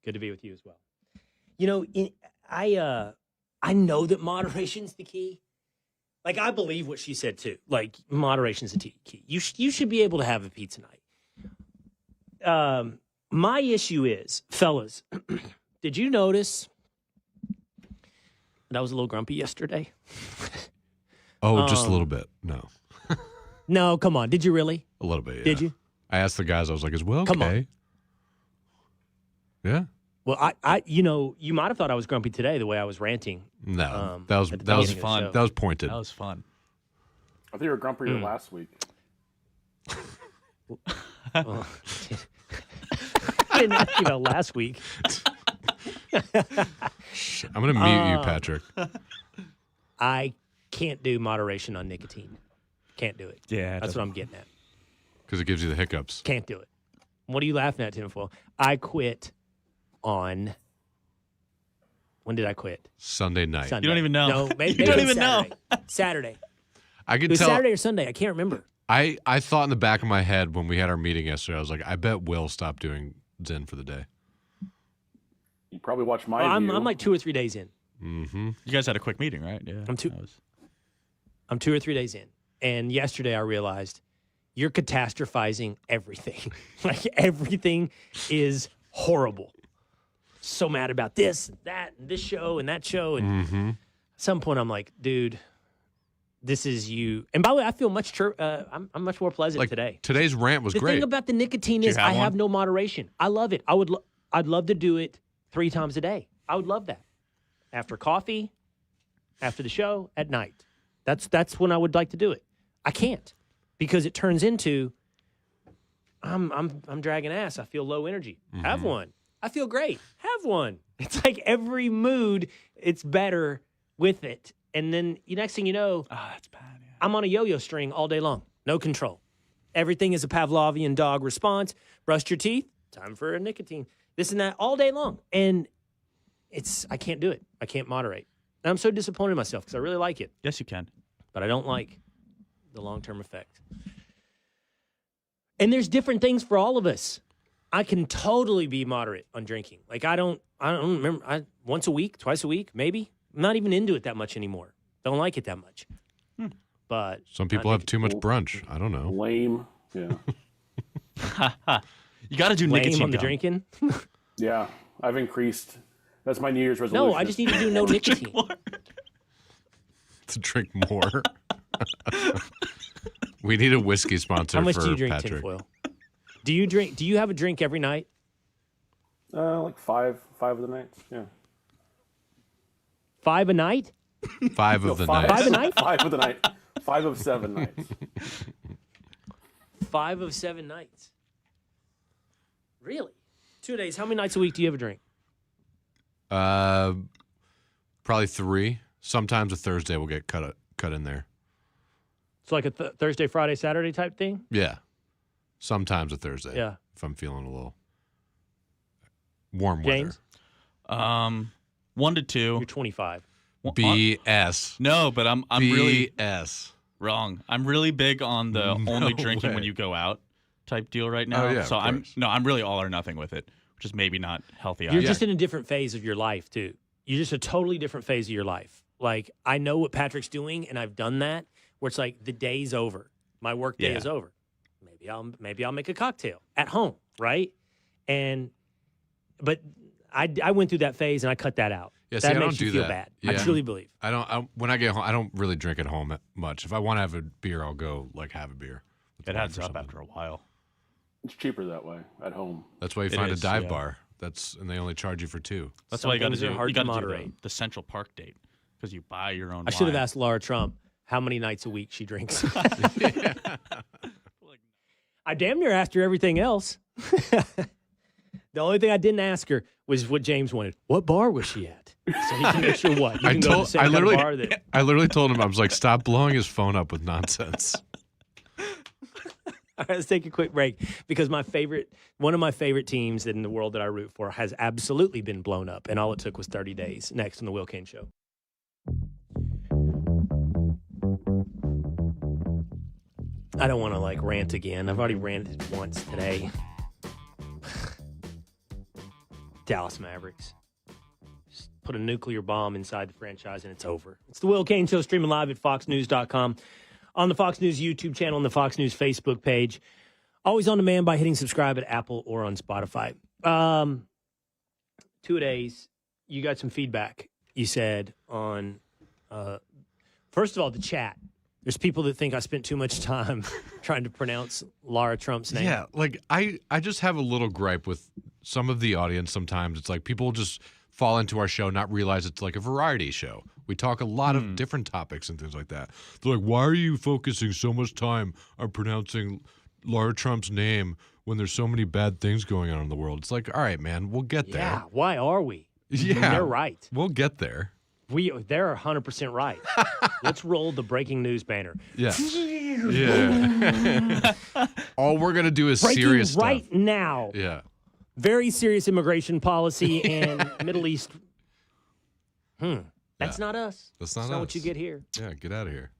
Good to be with you as well. You know, I know that moderation's the key. Like, I believe what she said, too. Like, moderation's the key. You should be able to have a pizza night. My issue is, fellas, did you notice that I was a little grumpy yesterday? Oh, just a little bit. No, No, come on. Did you really? a little bit. Yeah. Did you? I asked the guys. I was like, "Is Will okay?" Come on. Yeah. Well, you might have thought I was grumpy today the way I was ranting. No, at the that was beginning of the fun. show. That was pointed. That was fun. I think you were grumpier last week. Well, I didn't ask you about last week. I'm gonna mute you, Patrick. I can't do moderation on nicotine. Can't do it. Yeah, That's what I'm getting at. Because it gives you the hiccups. Can't do it. What are you laughing at, tinfoil? I quit on. When did I quit? Sunday night. Sunday. You don't even know. No, maybe You don't it was even know. Saturday. I It could was tell. Saturday or Sunday. I can't remember. I thought in the back of my head when we had our meeting yesterday, I was like, I bet Will stopped doing Zen for the day. You probably watched my I'm view. like 2 or 3 days in. Mm-hmm. You guys had a quick meeting, right? Yeah. I'm two- that was- I'm 2 or 3 days in. And yesterday I realized you're catastrophizing everything. Like, everything is horrible. So mad about this, and that, and this show, and that show. And Mm-hmm. at some point I'm like, dude, this is you. And by the way, I feel I'm much more pleasant Like today. today's rant was The great. thing about the nicotine Do you is have I have one? no moderation. I love it. I'd love to do it 3 times a day. I would love that. After coffee, after the show, at night. That's when I would like to do it. I can't, because it turns into I'm dragging ass. I feel low energy. Have one. I feel great. Have one. It's like every mood, it's better with it. And then the next thing you know, that's bad. Yeah. I'm on a yo-yo string all day long. No control. Everything is a Pavlovian dog response. Brushed your teeth. Time for a nicotine. This and that all day long. And I can't do it. I can't moderate. And I'm so disappointed in myself because I really like it, Yes, you can. but I don't like the long-term effect. And there's different things for all of us. I can totally be moderate on drinking. Like, I don't remember, once a week, twice a week, maybe. I'm not even into it that much anymore. Don't like it that much. But Some people have too much brunch. I don't know. Lame. Yeah. You got to do lame nicotine on the gum. drinking. Yeah. I've increased. That's my New Year's resolution. No, I just need to do no nicotine. To drink more. We need a whiskey sponsor How much for do you drink, Patrick. tinfoil? Do you have a drink every night? Like five of the nights. Yeah. 5 a night? 5 of the five. nights. 5 a night? 5 of the night. 5 of 7 nights. 5 of 7 nights. Really? 2 days. How many nights a week do you have a drink? Probably 3. Sometimes a Thursday will get cut in there. It's like a Thursday, Friday, Saturday type thing? Yeah. Sometimes a Thursday. Yeah. If I'm feeling a little warm weather. James? 1 to 2. You're 25. BS. No, but I'm really BS. wrong. I'm really big on the only drinking when way. you go out type deal right now. Oh, yeah, so of I'm course. really all or nothing with it, which is maybe not healthy. You're either. just in a different phase of your life, too. You're just a totally different phase of your life. Like, I know what Patrick's doing, and I've done that, where it's like the day's over. My work day Yeah. is over. Maybe I'll make a cocktail at home, right? But I went through that phase, and I cut that out. Yeah, see, that I makes don't you do feel that. bad. I Yeah. truly believe. When I get home, I don't really drink at home much. If I want to have a beer, I'll go have a beer. with It the wife adds or up something. after a while. It's cheaper that way at home. That's why you It find is, a dive yeah. bar. And they only charge you for 2. That's Some why you got to things are do. hard You to got to do moderate. the Central Park date. Because you buy your own I should have wine. asked Lara Trump how many nights a week she drinks. I damn near asked her everything else. The only thing I didn't ask her was what James wanted. What bar was she at? So he can make sure what? You can go to the same kind of bar that... I literally told him, I was like, stop blowing his phone up with nonsense. All right, let's take a quick break because one of my favorite teams in the world that I root for has absolutely been blown up, and all it took was 30 days. Next on the Will Cain Show. I don't want to rant again. I've already ranted once today. Dallas Mavericks. Just put a nuclear bomb inside the franchise and it's over. It's the Will Cain Show, streaming live at foxnews.com, on the Fox News YouTube channel, and the Fox News Facebook page. Always on demand by hitting subscribe at Apple or on Spotify. 2 days, you got some feedback, you said, on, first of all, the chat. There's people that think I spent too much time trying to pronounce Lara Trump's name. Yeah, I just have a little gripe with some of the audience sometimes. It's like people just fall into our show, not realize it's like a variety show. We talk a lot of different topics and things like that. They're like, why are you focusing so much time on pronouncing Lara Trump's name when there's so many bad things going on in the world? It's like, all right, man, we'll get there. Yeah, why are we? Yeah. They're right. We'll get there. They're 100% right. Let's roll the breaking news banner. Yeah. Yeah. All we're going to do is Breaking serious stuff. right now. Yeah. Very serious immigration policy and Middle East. That's not us. That's not us. Not what you get here. Yeah, get out of here.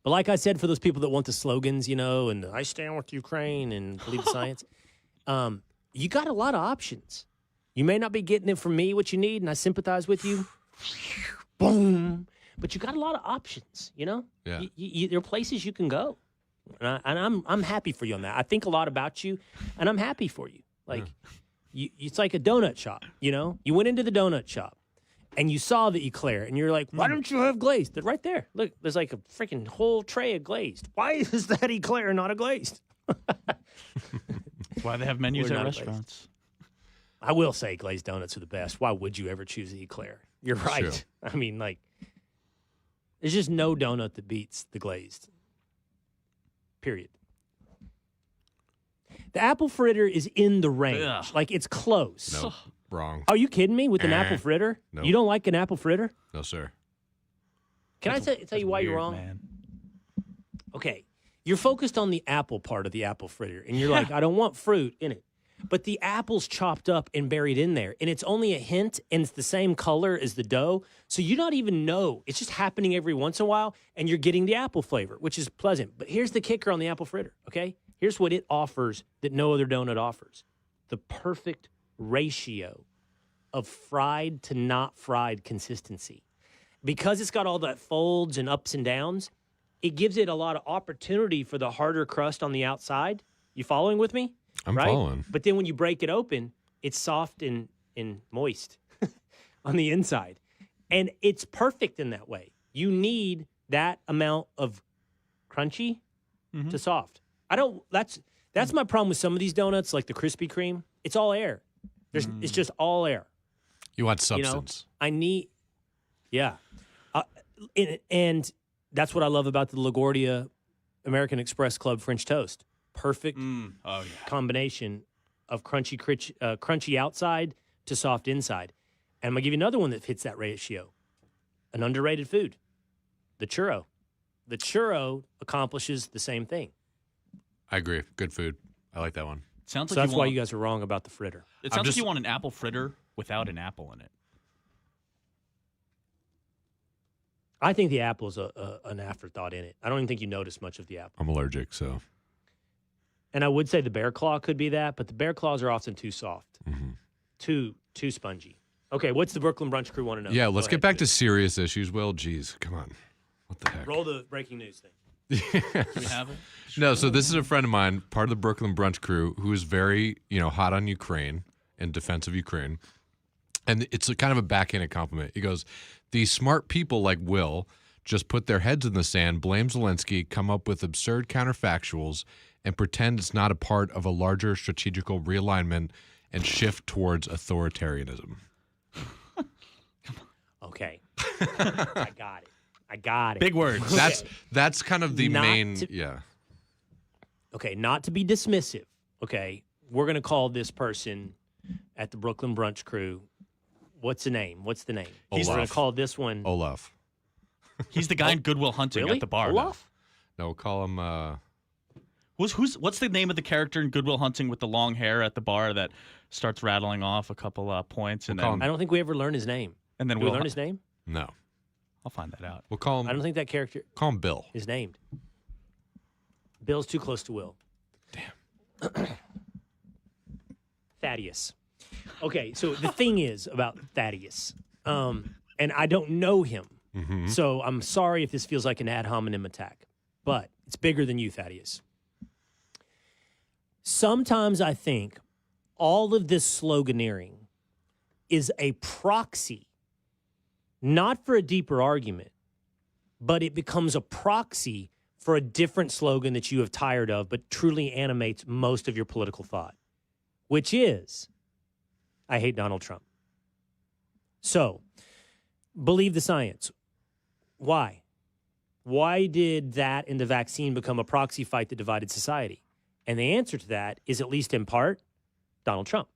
But like I said, for those people that want the slogans, and I stand with Ukraine and believe the science, you got a lot of options. You may not be getting it from me what you need, and I sympathize with you. Boom. But you got a lot of options, Yeah. There are places you can go. And I'm happy for you on that. I think a lot about you, and I'm happy for you. It's like a donut shop, You went into the donut shop, and you saw the eclair, and you're like, why don't you have glazed? They're right there. Look, there's like a freaking whole tray of glazed. Why is that eclair not a glazed? That's why they have menus We're at not restaurants. I will say glazed donuts are the best. Why would you ever choose the eclair? You're right. Sure. I mean, there's just no donut that beats the glazed. Period. The apple fritter is in the range. Ugh. It's close. No, wrong. Are you kidding me with an apple fritter? No. You don't like an apple fritter? No, sir. Can I tell you why you're Weird, wrong? man. Okay. You're focused on the apple part of the apple fritter, and you're like, I don't want fruit in it. But the apple's chopped up and buried in there, and it's only a hint, and it's the same color as the dough. So you don't even know. It's just happening every once in a while, and you're getting the apple flavor, which is pleasant. But here's the kicker on the apple fritter, okay? Here's what it offers that no other donut offers. The perfect ratio of fried to not fried consistency. Because it's got all that folds and ups and downs, it gives it a lot of opportunity for the harder crust on the outside. You following with me? I'm right? following. But then when you break it open, it's soft and moist on the inside. And it's perfect in that way. You need that amount of crunchy to soft. That's my problem with some of these donuts, like the Krispy Kreme. It's all air. It's just all air. You want substance. I need, and that's what I love about the LaGuardia American Express Club French toast. Perfect combination of crunchy outside to soft inside. And I'm going to give you another one that fits that ratio. An underrated food, the churro. The churro accomplishes the same thing. I agree. Good food. I like that one. Sounds So like that's why you guys are wrong about the fritter. It sounds like you want an apple fritter without an apple in it. I think the apple's an afterthought in it. I don't even think you notice much of the apple. I'm allergic, so. And I would say the bear claw could be that, but the bear claws are often too soft, too spongy. Okay, what's the Brooklyn Brunch Crew want to know? Yeah, let's get back to serious issues. Well, geez, come on. What the heck? Roll the breaking news thing. Do we have it? No, so this is a friend of mine, part of the Brooklyn Brunch Crew, who is very, hot on Ukraine and defense of Ukraine. And it's a kind of a backhanded compliment. He goes, these smart people like Will just put their heads in the sand, blame Zelensky, come up with absurd counterfactuals, and pretend it's not a part of a larger strategical realignment and shift towards authoritarianism. Okay. I got it. I got it. Big words. That's kind of the Not main. to- Yeah. Okay, not to be dismissive. Okay, we're going to call this person at the Brooklyn Brunch Crew. What's the name? What's the name? We're going Olaf. to call this one. Olaf. He's the guy in Good Will Hunting Really? at the bar. Olaf? No, call him. What's the name of the character in Good Will Hunting with the long hair at the bar that starts rattling off a couple points and We'll call then I don't think we ever learned his name. and then Did we Will learn his name? No. I'll find that out. We'll call him. I don't think that character Call him Bill. is named. Bill's too close to Will. Damn. Thaddeus. Okay, so the thing is about Thaddeus, and I don't know him, so I'm sorry if this feels like an ad hominem attack, but it's bigger than you, Thaddeus. Sometimes I think all of this sloganeering is a proxy, not for a deeper argument, but it becomes a proxy for a different slogan that you have tired of, but truly animates most of your political thought, which is, I hate Donald Trump. So, believe the science. Why? Why did that and the vaccine become a proxy fight that divided society? And the answer to that is, at least in part, Donald Trump.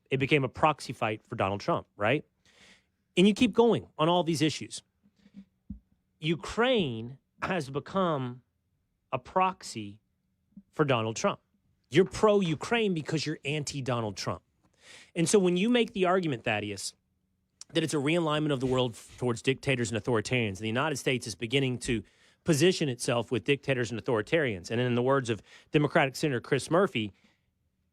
It became a proxy fight for Donald Trump, right? And you keep going on all these issues. Ukraine has become a proxy for Donald Trump. You're pro-Ukraine because you're anti-Donald Trump. And so when you make the argument, Thaddeus, that it's a realignment of the world towards dictators and authoritarians, the United States is beginning to position itself with dictators and authoritarians. And in the words of Democratic Senator Chris Murphy,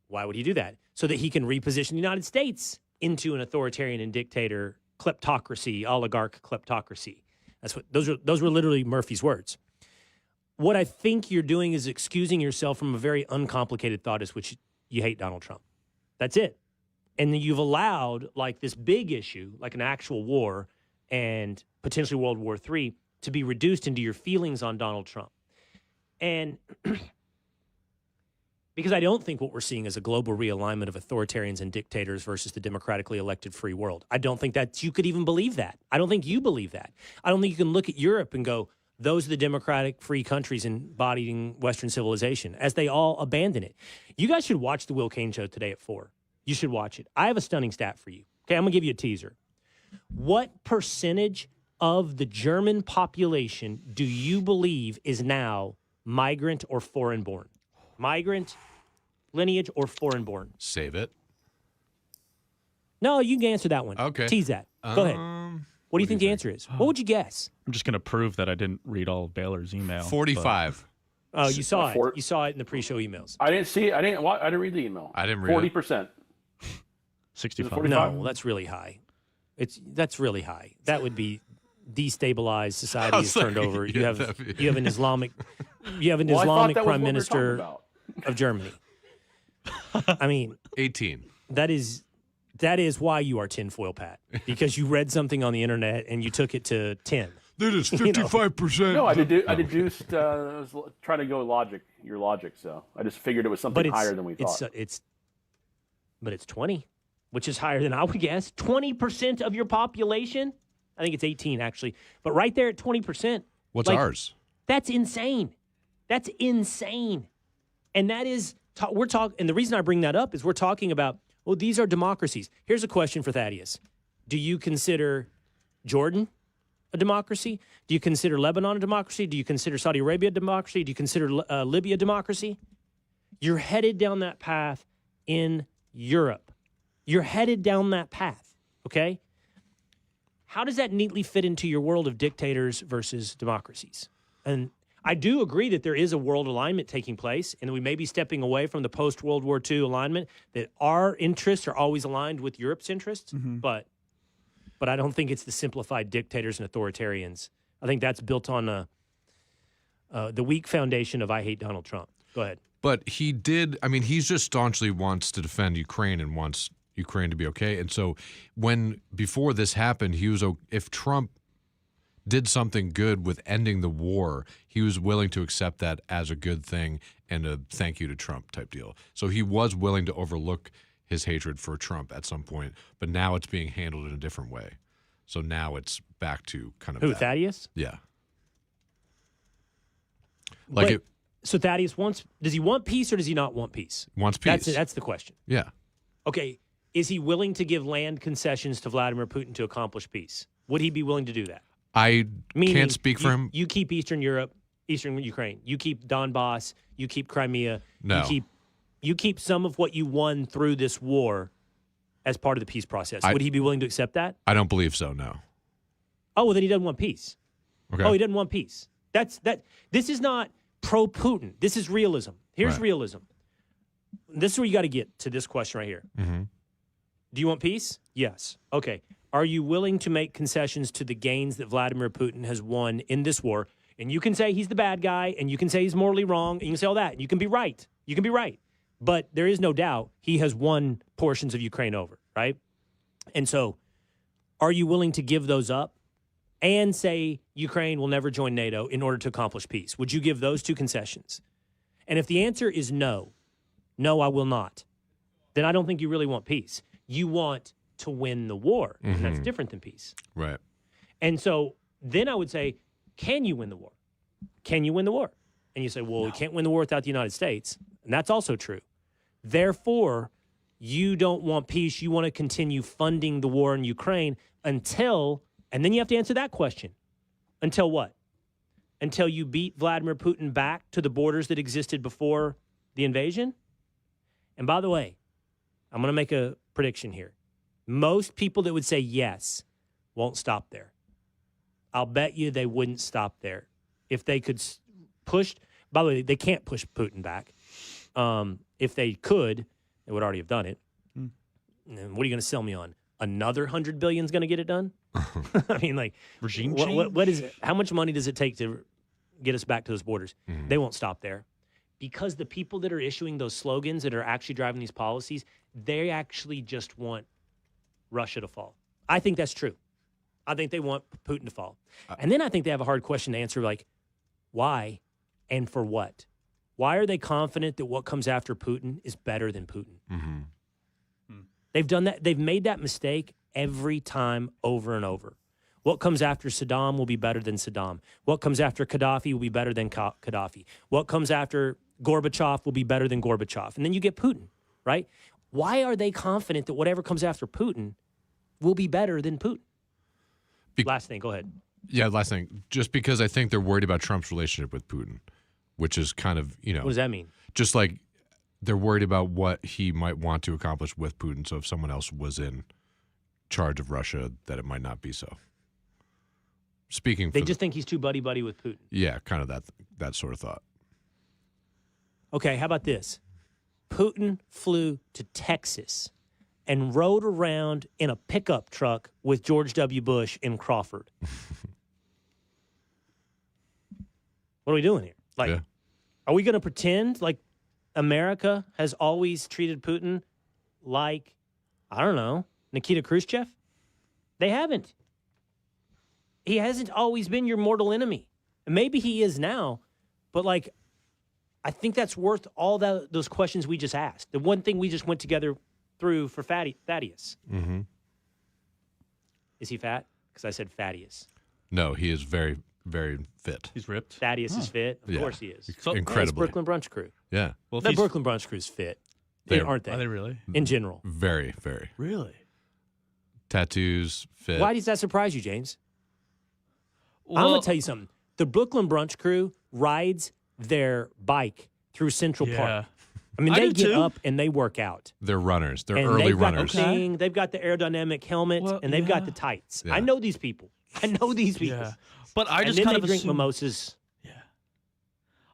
why would he do that? So that he can reposition the United States into an authoritarian and dictator kleptocracy, oligarch kleptocracy. That's what those were literally Murphy's words. What I think you're doing is excusing yourself from a very uncomplicated thought, is which you hate Donald Trump. That's it. And then you've allowed like this big issue, like an actual war and potentially World War III, to be reduced into your feelings on Donald Trump. And because I don't think what we're seeing is a global realignment of authoritarians and dictators versus the democratically elected free world. I don't think that you could even believe that. I don't think you believe that. I don't think you can look at Europe and go, those are the democratic free countries embodying Western civilization, as they all abandon it. You guys should watch the Will Cain Show today at 4. You should watch it. I have a stunning stat for you. Okay, I'm going to give you a teaser. What percentage of the German population do you believe is now migrant or foreign born? Migrant, lineage, or foreign born? Save it. No, you can answer that one. Okay. Tease that. Go ahead. What do you think the answer is? What would you guess? I'm just going to prove that I didn't read all of Baylor's email. 45. Oh, you saw it. Four- You saw it in the pre-show emails. I didn't see it. I didn't read the email. I didn't read it. 40%. 65. 45? No, that's really high. That's really high. That would be destabilized. Society I is was turned like, over. yeah, You have an Islamic Well, I thought Islamic that was prime what we were minister talking about. of Germany. I mean, 18. that is why you are tinfoil Pat, because you read something on the internet and you took it to 10. That is 55%. No, I deduced. I was trying to go your logic. So I just figured it was something higher than we thought. But it's 20, which is higher than I would guess. 20% of your population. I think it's 18 actually, but right there at 20%. What's like, ours? That's insane. That's insane. And that is we're talking. And the reason I bring that up is we're talking about, well, these are democracies. Here's a question for Thaddeus: do you consider Jordan a democracy? Do you consider Lebanon a democracy? Do you consider Saudi Arabia a democracy? Do you consider Libya a democracy? You're headed down that path in Europe. You're headed down that path, okay? How does that neatly fit into your world of dictators versus democracies? And I do agree that there is a world alignment taking place, and we may be stepping away from the post-World War II alignment, that our interests are always aligned with Europe's interests, but I don't think it's the simplified dictators and authoritarians. I think that's built on the weak foundation of I hate Donald Trump. Go ahead. But he did. I mean, he's just staunchly wants to defend Ukraine and wants Ukraine to be okay. And so before this happened, he was, if Trump did something good with ending the war, he was willing to accept that as a good thing and a thank you to Trump type deal. So he was willing to overlook his hatred for Trump at some point, but now it's being handled in a different way. So now it's back to kind of Who, that. Thaddeus? Yeah. So Thaddeus does he want peace or does he not want peace? Wants peace. That's the question. Yeah. Okay, is he willing to give land concessions to Vladimir Putin to accomplish peace? Would he be willing to do that? I Meaning, can't speak for him. You keep Eastern Europe, Eastern Ukraine. You keep Donbass. You keep Crimea. No. You keep some of what you won through this war as part of the peace process. Would he be willing to accept that? I don't believe so, no. Oh, well, then he doesn't want peace. Okay. Oh, he doesn't want peace. This is not pro-Putin. This is realism. Here's Right. realism. This is where you got to get to this question right here. Mm-hmm. Do you want peace? Yes. Okay. Are you willing to make concessions to the gains that Vladimir Putin has won in this war? And you can say he's the bad guy, and you can say he's morally wrong, and you can say all that. And you can be right. You can be right. But there is no doubt he has won portions of Ukraine over, right? And so are you willing to give those up and say Ukraine will never join NATO in order to accomplish peace? Would you give those two concessions? And if the answer is no, I will not, then I don't think you really want peace. You want to win the war, and that's different than peace. Right. And so then I would say, can you win the war? Can you win the war? And you say, well, we can't win the war without the United States. And that's also true. Therefore, you don't want peace. You want to continue funding the war in Ukraine until, and then you have to answer that question. Until what? Until you beat Vladimir Putin back to the borders that existed before the invasion? And by the way, I'm going to make a prediction here. Most people that would say yes won't stop there. I'll bet you they wouldn't stop there. If they could push, by the way, they can't push Putin back. If they could, they would already have done it. And what are you going to sell me on? Another $100 billion is going to get it done? I mean, like, Regime change? what is it? How much money does it take to get us back to those borders? They won't stop there. Because the people that are issuing those slogans that are actually driving these policies, they actually just want Russia to fall. I think that's true. I think they want Putin to fall. And then I think they have a hard question to answer, like, why and for what? Why are they confident that what comes after Putin is better than Putin? They've done that. They've made that mistake every time over and over. What comes after Saddam will be better than Saddam. What comes after Gaddafi will be better than Gaddafi. What comes after Gorbachev will be better than Gorbachev. And then you get Putin, right? Why are they confident that whatever comes after Putin will be better than Putin? Last thing, go ahead. Yeah, last thing. Just because I think they're worried about Trump's relationship with Putin, which is kind of, What does that mean? just like they're worried about what he might want to accomplish with Putin. So if someone else was in charge of Russia, that it might not be so. Speaking They for just think he's too buddy-buddy with Putin. yeah, kind of that sort of thought. Okay, how about this? Putin flew to Texas and rode around in a pickup truck with George W. Bush in Crawford. What are we doing here? Like, Yeah. are we going to pretend like America has always treated Putin like, I don't know, Nikita Khrushchev? They haven't. He hasn't always been your mortal enemy. And maybe he is now, but like, I think that's worth all those questions we just asked. The one thing we just went together through for Thaddeus. Mm-hmm. Is he fat? Because I said Thaddeus. No, he is very, very fit. He's ripped. Thaddeus is fit. Of Yeah. course he is. So- Incredibly. Brooklyn Brunch Crew. Yeah. Well, if The he's- Brooklyn Brunch Crew's fit. They're- Aren't they? Are they really? In general. Very, very. Really? Tattoos, fit. Why does that surprise you, James? I'm going to tell you something. The Brooklyn Brunch Crew rides their bike through Central Park. I mean, I they do get too. up and they work out. They're runners. They're And early they've got runners. the thing, they've got the aerodynamic helmet, Well, and they've got yeah. the tights. Yeah. I know these people. I know these people. Yeah. But I And just then kind they of drink assume, mimosas.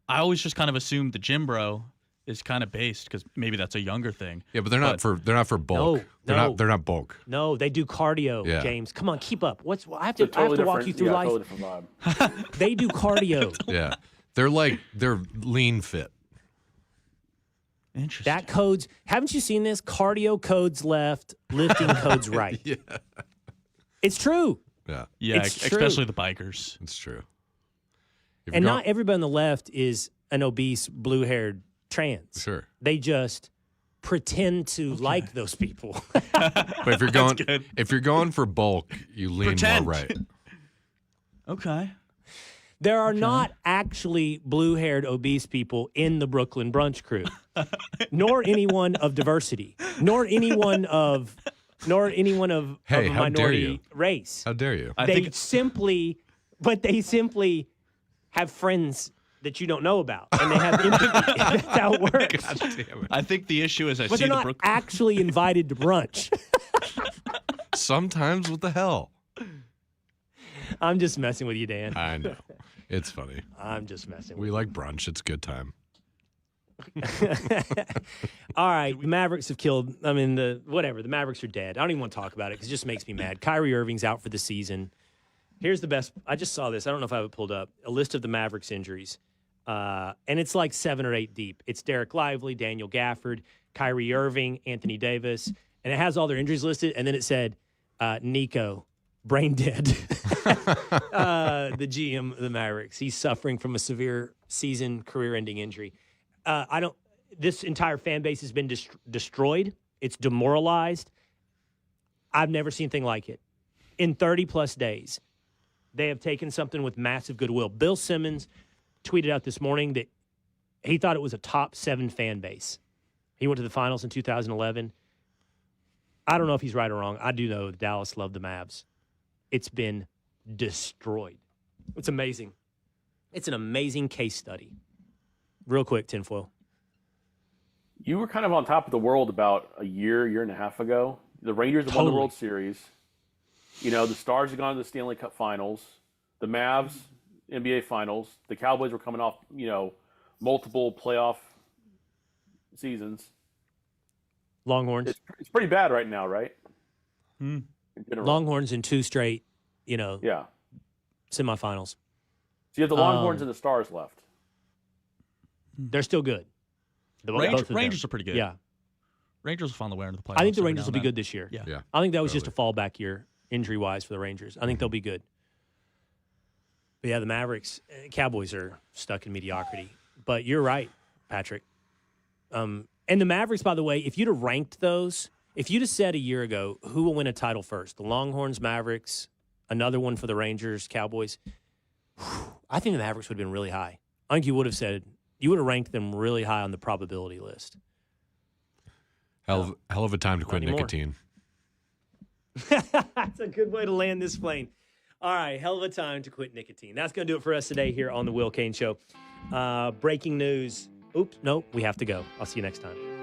I always just kind of assumed the gym bro is kind of based because maybe that's a younger thing. Yeah, but they're not for bulk. No. They're not bulk. No, they do cardio, Yeah. James. Come on, keep up. I have It's to, a I have totally to walk different, you through yeah, life. totally different vibe. They do cardio. Yeah. They're lean fit. Interesting. That codes. Haven't you seen this? Cardio codes left, lifting codes right. Yeah. It's true. Yeah. yeah, it's true. especially the bikers. It's true. If And you're not everybody on the left is an obese, blue-haired trans. Sure. They just pretend to like those people. But if you're going for bulk, you lean Pretend. more right. Okay. There are not actually blue-haired obese people in the Brooklyn brunch crew, nor anyone of diversity, nor anyone of Hey, a how dare you? minority race. How dare you? They simply have friends that you don't know about, and they have empathy. That's how it works. God damn it. I think the issue is But see they're the not Brooklyn. actually invited to brunch. Sometimes, what the hell? I'm just messing with you, Dan. I know. It's funny. I'm just messing with We you. like brunch. It's a good time. All right, the Mavericks have killed. I mean, the Mavericks are dead. I don't even want to talk about it because it just makes me mad. Kyrie Irving's out for the season. Here's the best. I just saw this. I don't know if I have it pulled up. A list of the Mavericks injuries. And it's like 7 or 8 deep. It's Derek Lively, Daniel Gafford, Kyrie Irving, Anthony Davis. And it has all their injuries listed. And then it said, Nico, brain dead. The GM of the Mavericks. He's suffering from a severe season career-ending injury. This entire fan base has been destroyed. It's demoralized. I've never seen anything like it. In 30-plus days, they have taken something with massive goodwill. Bill Simmons tweeted out this morning that he thought it was a top 7 fan base. He went to the finals in 2011. I don't know if he's right or wrong. I do know Dallas loved the Mavs. It's been destroyed. It's amazing. It's an amazing case study. Real quick, tinfoil. You were kind of on top of the world about a year and a half ago. The Rangers have won the World Series. You know, the Stars have gone to the Stanley Cup Finals. The Mavs, NBA Finals. The Cowboys were coming off, multiple playoff seasons. Longhorns. It's pretty bad right now, right? Hmm. In general. Longhorns in 2 straight, Yeah. semifinals. So you have the Longhorns and the Stars left. They're still good. Both of them. Rangers are pretty good. Yeah. Rangers will find the way into the playoffs. I think the every Rangers now will be and then. good this year. Yeah. Yeah. I think that was just a fallback year, injury-wise, for the Rangers. I think they'll be good. But yeah, the Mavericks, Cowboys are stuck in mediocrity. But you're right, Patrick. And the Mavericks, by the way, if you'd have ranked those, if you'd have said a year ago, who will win a title first? The Longhorns, Mavericks, another one for the Rangers, Cowboys. I think the Mavericks would have been really high. I think you would have ranked them really high on the probability list. Hell of a time to quit anymore. nicotine. That's a good way to land this plane. All right, hell of a time to quit nicotine. That's going to do it for us today here on The Will Cain Show. Breaking news. Oops, nope, we have to go. I'll see you next time.